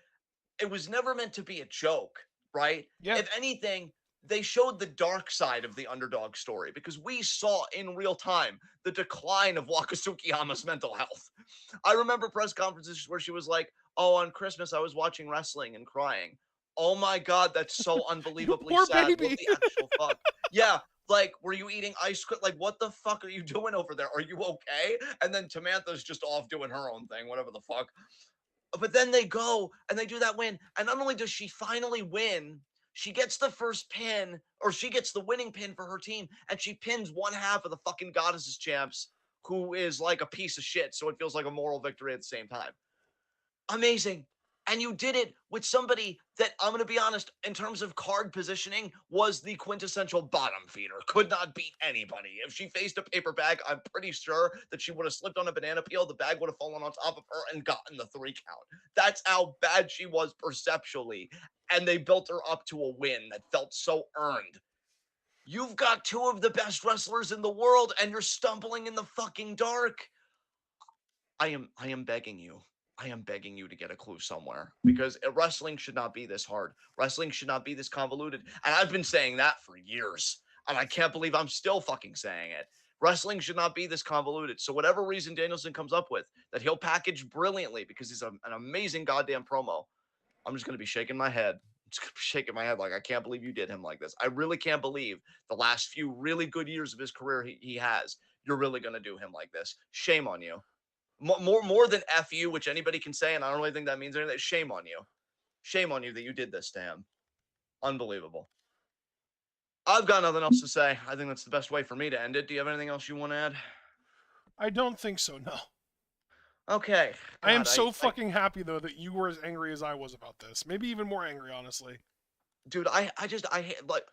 it was never meant to be a joke, right? Yeah. If anything, they showed the dark side of the underdog story because we saw in real time the decline of Waka Tsukiyama's mental health. I remember press conferences where she was like, "Oh, on Christmas I was watching wrestling and crying." Oh my god, that's so You unbelievably poor sad. What baby. the actual fuck? Yeah, like, were you eating ice cream? Like, what the fuck are you doing over there? Are you okay? And then Tamantha's just off doing her own thing, whatever the fuck. But then they go and they do that win. And not only does she finally win, she gets the first pin, or she gets the winning pin for her team, and she pins one half of the fucking Goddesses champs, who is like a piece of shit. So it feels like a moral victory at the same time. Amazing. And you did it with somebody that, I'm going to be honest, in terms of card positioning, was the quintessential bottom feeder. Could not beat anybody. If she faced a paper bag, I'm pretty sure that she would have slipped on a banana peel. The bag would have fallen on top of her and gotten the 3 count. That's how bad she was perceptually. And they built her up to a win that felt so earned. You've got 2 of the best wrestlers in the world, and you're stumbling in the fucking dark. I am begging you. I am begging you to get a clue somewhere, because wrestling should not be this hard. Wrestling should not be this convoluted. And I've been saying that for years. And I can't believe I'm still fucking saying it. Wrestling should not be this convoluted. So whatever reason Danielson comes up with that he'll package brilliantly because he's an amazing goddamn promo, I'm just going to be shaking my head. I'm just going to be shaking my head like, I can't believe you did him like this. I really can't believe the last few really good years of his career he has, you're really going to do him like this. Shame on you. More than F you, which anybody can say, and I don't really think that means anything. Shame on you. Shame on you that you did this to him. Unbelievable. I've got nothing else to say. I think that's the best way for me to end it. Do you have anything else you want to add? I don't think so, no. Okay. I am God, so fucking happy, though, that you were as angry as I was about this. Maybe even more angry, honestly. dude, I hate, like,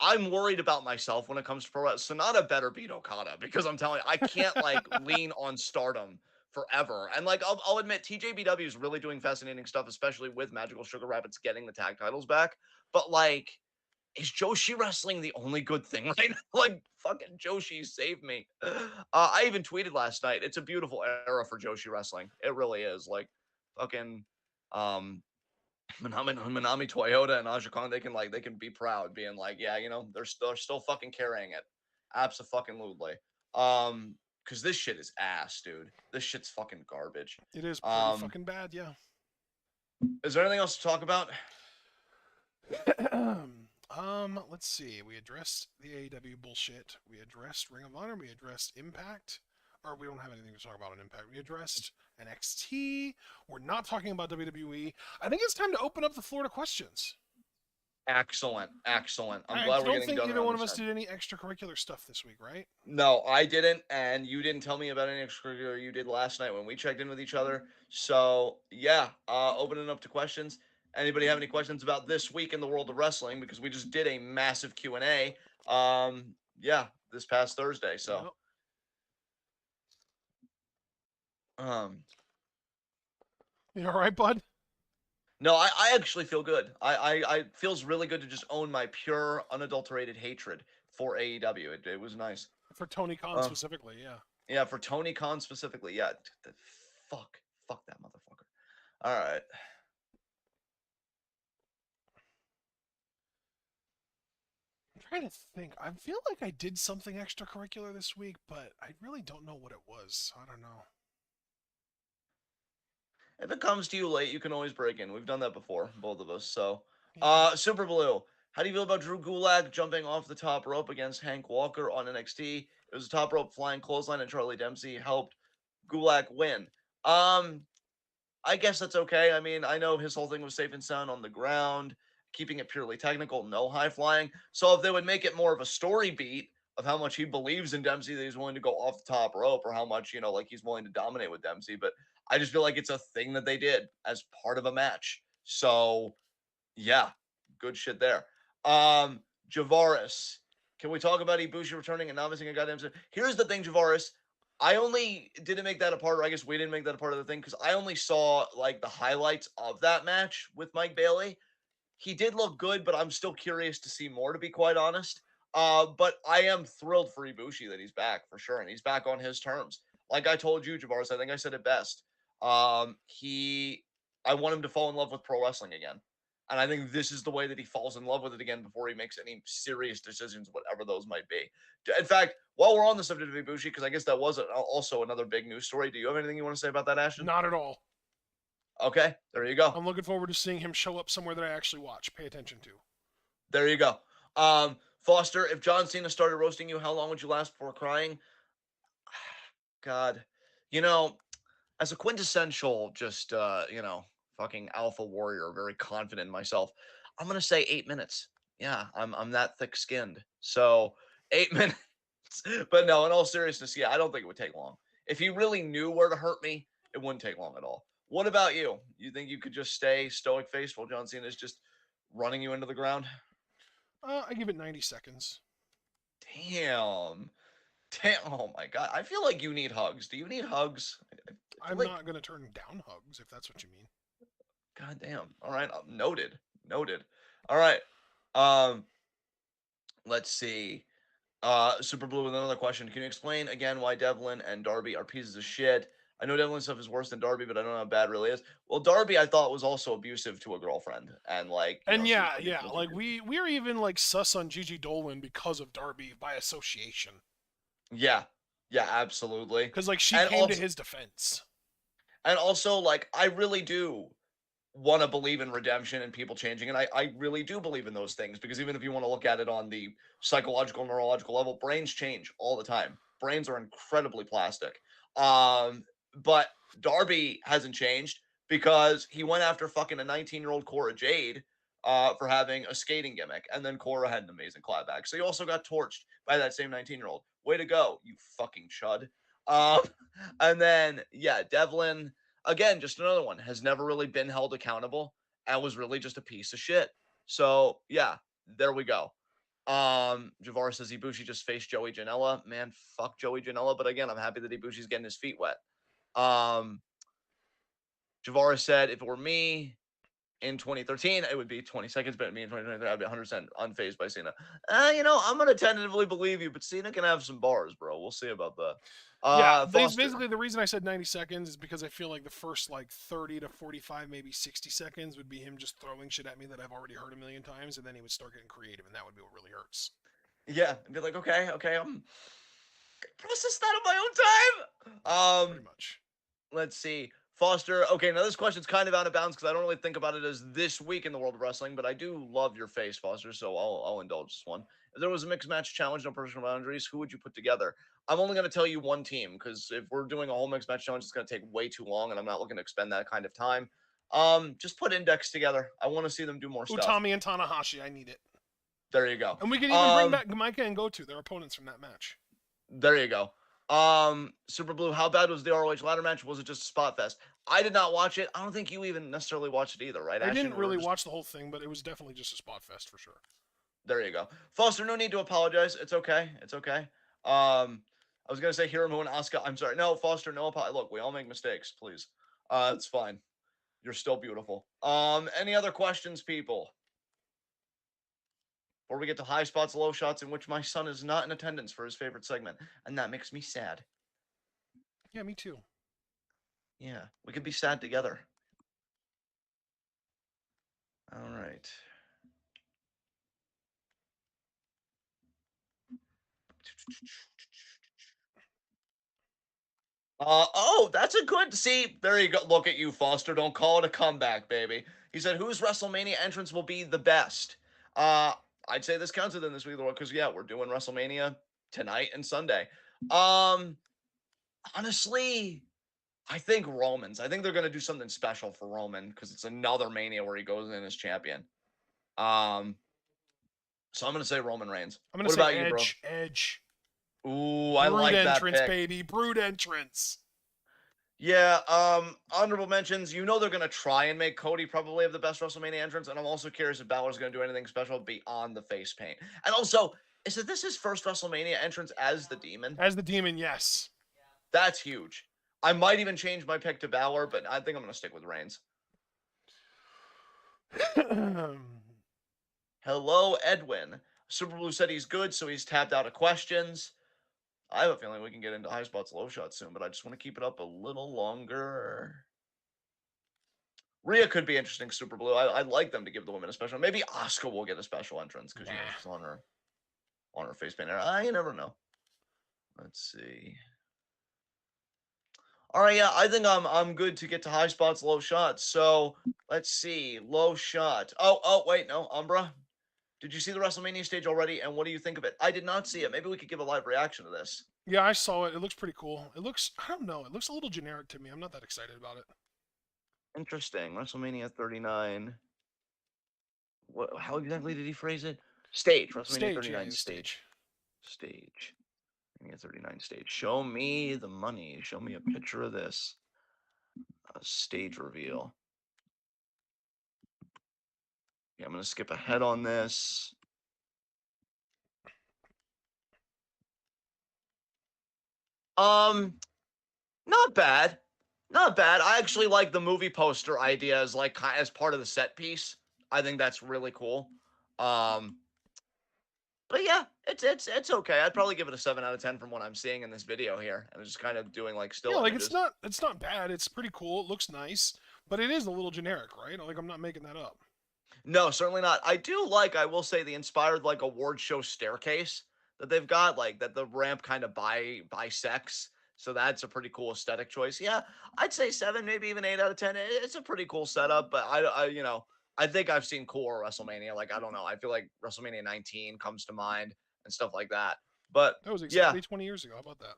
I'm worried about myself when it comes to pro wrestling. Sonata better beat Okada, because I'm telling you, I can't like lean on Stardom forever. And like, I'll admit, TJBW is really doing fascinating stuff, especially with Magical Sugar Rabbits getting the tag titles back. But like, is Joshi wrestling the only good thing right now? Like, fucking Joshi, save me. I even tweeted last night. It's a beautiful era for Joshi wrestling. It really is. Like, fucking, Manami Toyota and Aja Kong, they can be proud, being like, yeah, they're still fucking carrying it. Absolutely. Because this shit is ass, dude. This shit's fucking garbage. It is pretty fucking bad, yeah. Is there anything else to talk about? Let's see. We addressed the AEW bullshit. We addressed Ring of Honor. We addressed Impact. Or we don't have anything to talk about on Impact. We addressed NXT. We're not talking about WWE. I think it's time to open up the floor to questions. Excellent. I'm I glad we're don't getting think done either around one of this us end. did any extracurricular stuff this week, right? No, I didn't, and you didn't tell me about any extracurricular you did last night when we checked in with each other. So yeah, opening up to questions. Anybody have any questions about this week in the world of wrestling? Because we just did a massive Q&A. Yeah, this past Thursday. So, um, You all right, bud? no, I actually feel good. I feels really good to just own my pure, unadulterated hatred for AEW. It was nice. For Tony Khan specifically, yeah. Yeah, for Tony Khan specifically. Yeah, fuck that motherfucker. All right. I'm trying to think. I feel like I did something extracurricular this week, but I really don't know what it was. I don't know. If it comes to you late, you can always break in. We've done that before, both of us. So, Yeah. Super Blue, how do you feel about Drew Gulak jumping off the top rope against Hank Walker on NXT? It was a top rope flying clothesline, and Charlie Dempsey helped Gulak win. I guess that's okay. I mean, I know his whole thing was safe and sound on the ground, keeping it purely technical, no high flying. So if they would make it more of a story beat of how much he believes in Dempsey, that he's willing to go off the top rope, or how much, like he's willing to dominate with Dempsey. But I just feel like it's a thing that they did as part of a match. So yeah, good shit there. Javaris. Can we talk about Ibushi returning and not missing a goddamn set? Here's the thing, Javaris. I only didn't make that a part, or I guess we didn't make that a part of the thing, because I only saw like the highlights of that match with Mike Bailey. He did look good, but I'm still curious to see more, to be quite honest. But I am thrilled for Ibushi that he's back for sure, and he's back on his terms. Like I told you, Javaris, I think I said it best. I want him to fall in love with pro wrestling again. And I think this is the way that he falls in love with it again before he makes any serious decisions, whatever those might be. In fact, while we're on the subject of Ibushi, because I guess that was also another big news story, do you have anything you want to say about that, Ashton? Not at all. Okay, there you go. I'm looking forward to seeing him show up somewhere that I actually watch, pay attention to. There you go. Foster, if John Cena started roasting you, how long would you last before crying? God, you know, as a quintessential, just fucking alpha warrior, very confident in myself, I'm gonna say 8 minutes. Yeah, I'm that thick skinned. So 8 minutes. But no, in all seriousness, yeah, I don't think it would take long. If he really knew where to hurt me, it wouldn't take long at all. What about you? You think you could just stay stoic faced while John Cena is just running you into the ground? I give it 90 seconds. Damn. Damn. Oh my god. I feel like you need hugs. Do you need hugs? I'm like, not going to turn down hugs, if that's what you mean. God damn. All right. Noted. Noted. All right. Um, let's see. Super Blue with another question. Can you explain again why Devlin and Darby are pieces of shit? I know Devlin stuff is worse than Darby, but I don't know how bad it really is. Well, Darby I thought was also abusive to a girlfriend, and And so yeah, like we're even like sus on Gigi Dolan because of Darby by association. Yeah, yeah, absolutely. Because like she And came to also, his defense. like I really do want to believe in redemption and people changing. And I really do believe in those things because even if you want to look at it on the psychological, neurological level, brains change all the time. Brains are incredibly plastic. But Darby hasn't changed because he went after fucking a 19-year-old Cora Jade for having a skating gimmick. And then Cora had an amazing clapback. So he also got torched by that same 19-year-old. Way to go, you fucking chud. Um, and then, yeah, Devlin again, just another one, has never really been held accountable and was really just a piece of shit. So yeah, there we go. Javar says Ibushi just faced Joey Janela. Man, fuck Joey Janela. But again, I'm happy that Ibushi's getting his feet wet. Javar said, if it were me in 2013, it would be 20 seconds, but me in 2023, I'd be 100% unfazed by Cena. I'm going to tentatively believe you, but Cena can have some bars, bro. We'll see about that. Yeah, Foster. basically the reason I said 90 seconds is because I feel like the first like 30 to 45, maybe 60 seconds would be him just throwing shit at me that I've already heard a million times, and then he would start getting creative, and that would be what really hurts. Yeah, and be like, okay, I'm process that on my own time. Pretty much. Let's see. Foster. Okay, now this question's kind of out of bounds because I don't really think about it as this week in the world of wrestling, but I do love your face, Foster, so I'll indulge this one. If there was a mixed match challenge, no personal boundaries, who would you put together? I'm only going to tell you one team because if we're doing a whole mixed match challenge, it's going to take way too long, and I'm not looking to expend that kind of time. Just put Index together. I want to see them do more stuff. Utami and Tanahashi, I need it. There you go. And we can even bring back Micah and Goto, their opponents from that match. There you go. Super Blue, how bad was the ROH ladder match? Was it just a spot fest? I did not watch it. I don't think you even necessarily watched it either, right? I didn't really watch the whole thing, but it was definitely just a spot fest for sure. There you go. Foster, no need to apologize. It's okay. It's okay. I was gonna say Hiromu and Asuka. I'm sorry. No, Foster, no apology. Look, we all make mistakes, please. It's fine. You're still beautiful. Any other questions, people? Before we get to high spots, low shots, in which my son is not in attendance for his favorite segment, and that makes me sad. Yeah, me too. Yeah, we could be sad together. All right. That's a good. See, there you go. Look at you, Foster. Don't call it a comeback, baby. He said, "Whose WrestleMania entrance will be the best?" I'd say this counts within this week because yeah, we're doing WrestleMania tonight and Sunday. Honestly, I think Roman's. I think they're gonna do something special for Roman because it's another Mania where he goes in as champion. So I'm gonna say Roman Reigns. I'm gonna What say about Edge. you, bro? Edge. Ooh, I like that entrance, pick. baby. Brood entrance. Yeah, honorable mentions. You know they're gonna try and make Cody probably have the best WrestleMania entrance, and I'm also curious if Balor's gonna do anything special beyond the face paint. And also, is this his first WrestleMania entrance as the Demon? As the Demon, yes. That's huge. I might even change my pick to Balor, but I think I'm gonna stick with Reigns. Hello, Edwin. Super Blue said he's good, so he's tapped out of questions. I have a feeling we can get into high spots, low shots soon, but I just want to keep it up a little longer. Rhea could be interesting, Super Blue. I'd like them to give the women a special. Maybe Asuka will get a special entrance because she's on her face paint. You never know. Let's see. All right, yeah, I think I'm good to get to high spots, low shots. So let's see, low shot. Oh, wait, no, Umbra. Did you see the WrestleMania stage already? And what do you think of it? I did not see it. Maybe we could give a live reaction to this. Yeah, I saw it. It looks pretty cool. I don't know, it looks a little generic to me. I'm not that excited about it. Interesting. WrestleMania 39. How exactly did he phrase it? Stage. WrestleMania 39 stage. Stage. WrestleMania 39 stage. Show me the money. Show me a picture of this. A stage reveal. Yeah, I'm going to skip ahead on this. Not bad. Not bad. I actually like the movie poster idea as like as part of the set piece. I think that's really cool. But yeah, it's okay. I'd probably give it a 7 out of 10 from what I'm seeing in this video here. I'm just kind of doing like still images. It's not bad. It's pretty cool. It looks nice, but it is a little generic, right? Like I'm not making that up. No, certainly not. I will say, the inspired like award show staircase that they've got, like that the ramp kind of bisects. So that's a pretty cool aesthetic choice. Yeah, I'd say 7, maybe even 8 out of 10. It's a pretty cool setup, but I think I've seen cooler WrestleMania. Like, I don't know. I feel like WrestleMania 19 comes to mind and stuff like that. But That was exactly 20 years ago. How about that?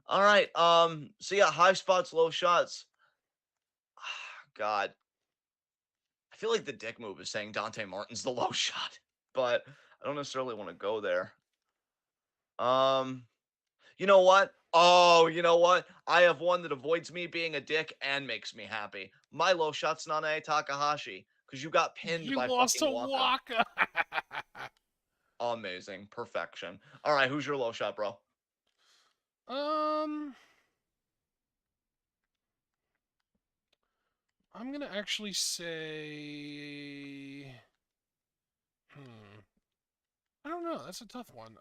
All right. So yeah, high spots, low shots. God. I feel like the dick move is saying Dante Martin's the low shot, but I don't necessarily want to go there. You know what? Oh, you know what? I have one that avoids me being a dick and makes me happy. My low shot's Nanae Takahashi because you got pinned by lost fucking to Waka. Waka. Amazing. Perfection. All right, who's your low shot, bro? I'm gonna actually say, I don't know. That's a tough one.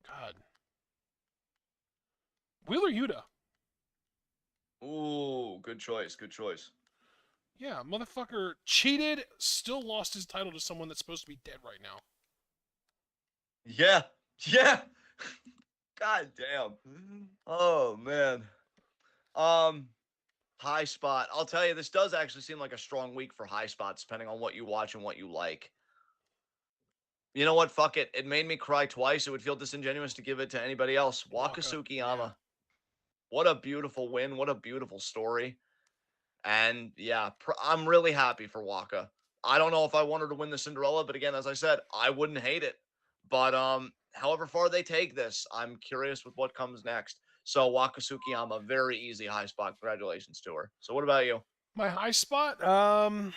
God, Wheeler Yuta. Ooh, good choice. Good choice. Yeah, motherfucker cheated, still lost his title to someone that's supposed to be dead right now. Yeah. Yeah. God damn. Oh man. High spot. I'll tell you, this does actually seem like a strong week for high spots, depending on what you watch and what you like. You know what? Fuck it. It made me cry twice. It would feel disingenuous to give it to anybody else. Waka Tsukiyama. Yeah. What a beautiful win. What a beautiful story. And yeah, I'm really happy for Waka. I don't know if I wanted to win the Cinderella, but again, as I said, I wouldn't hate it. But however far they take this, I'm curious with what comes next. So Waka Tsukiyama, very easy high spot. Congratulations to her. So what about you? My high spot, God,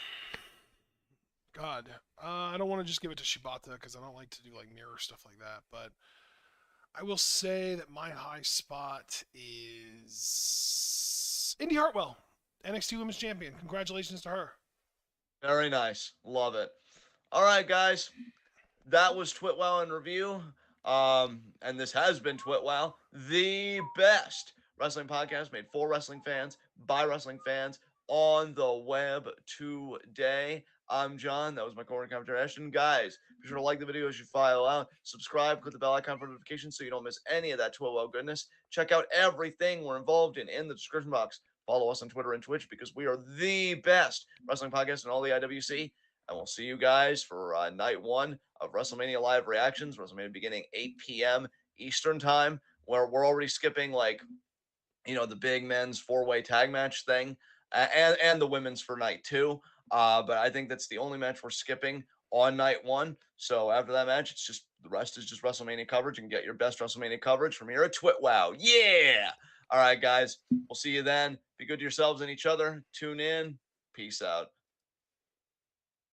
I don't want to just give it to Shibata because I don't like to do like mirror stuff like that. But I will say that my high spot is Indy Hartwell, NXT Women's Champion. Congratulations to her. Very nice. Love it. All right, guys. That was TWitWoW in review. And this has been TWitWoW, the best wrestling podcast made for wrestling fans, by wrestling fans, on the web today. I'm John. That was my corner commentary. Ashton. Guys, be sure to like the video as you file out. Subscribe, click the bell icon for notifications so you don't miss any of that TWitWoW goodness. Check out everything we're involved in the description box. Follow us on Twitter and Twitch because we are the best wrestling podcast in all the IWC. And we'll see you guys for night 1 of WrestleMania Live Reactions. WrestleMania beginning 8 p.m. Eastern Time, where we're already skipping, like, the big men's 4-way tag match thing and the women's for night 2. But I think that's the only match we're skipping on night 1. So after that match, the rest is just WrestleMania coverage. You can get your best WrestleMania coverage from here at TWitWoW. Yeah! All right, guys. We'll see you then. Be good to yourselves and each other. Tune in. Peace out.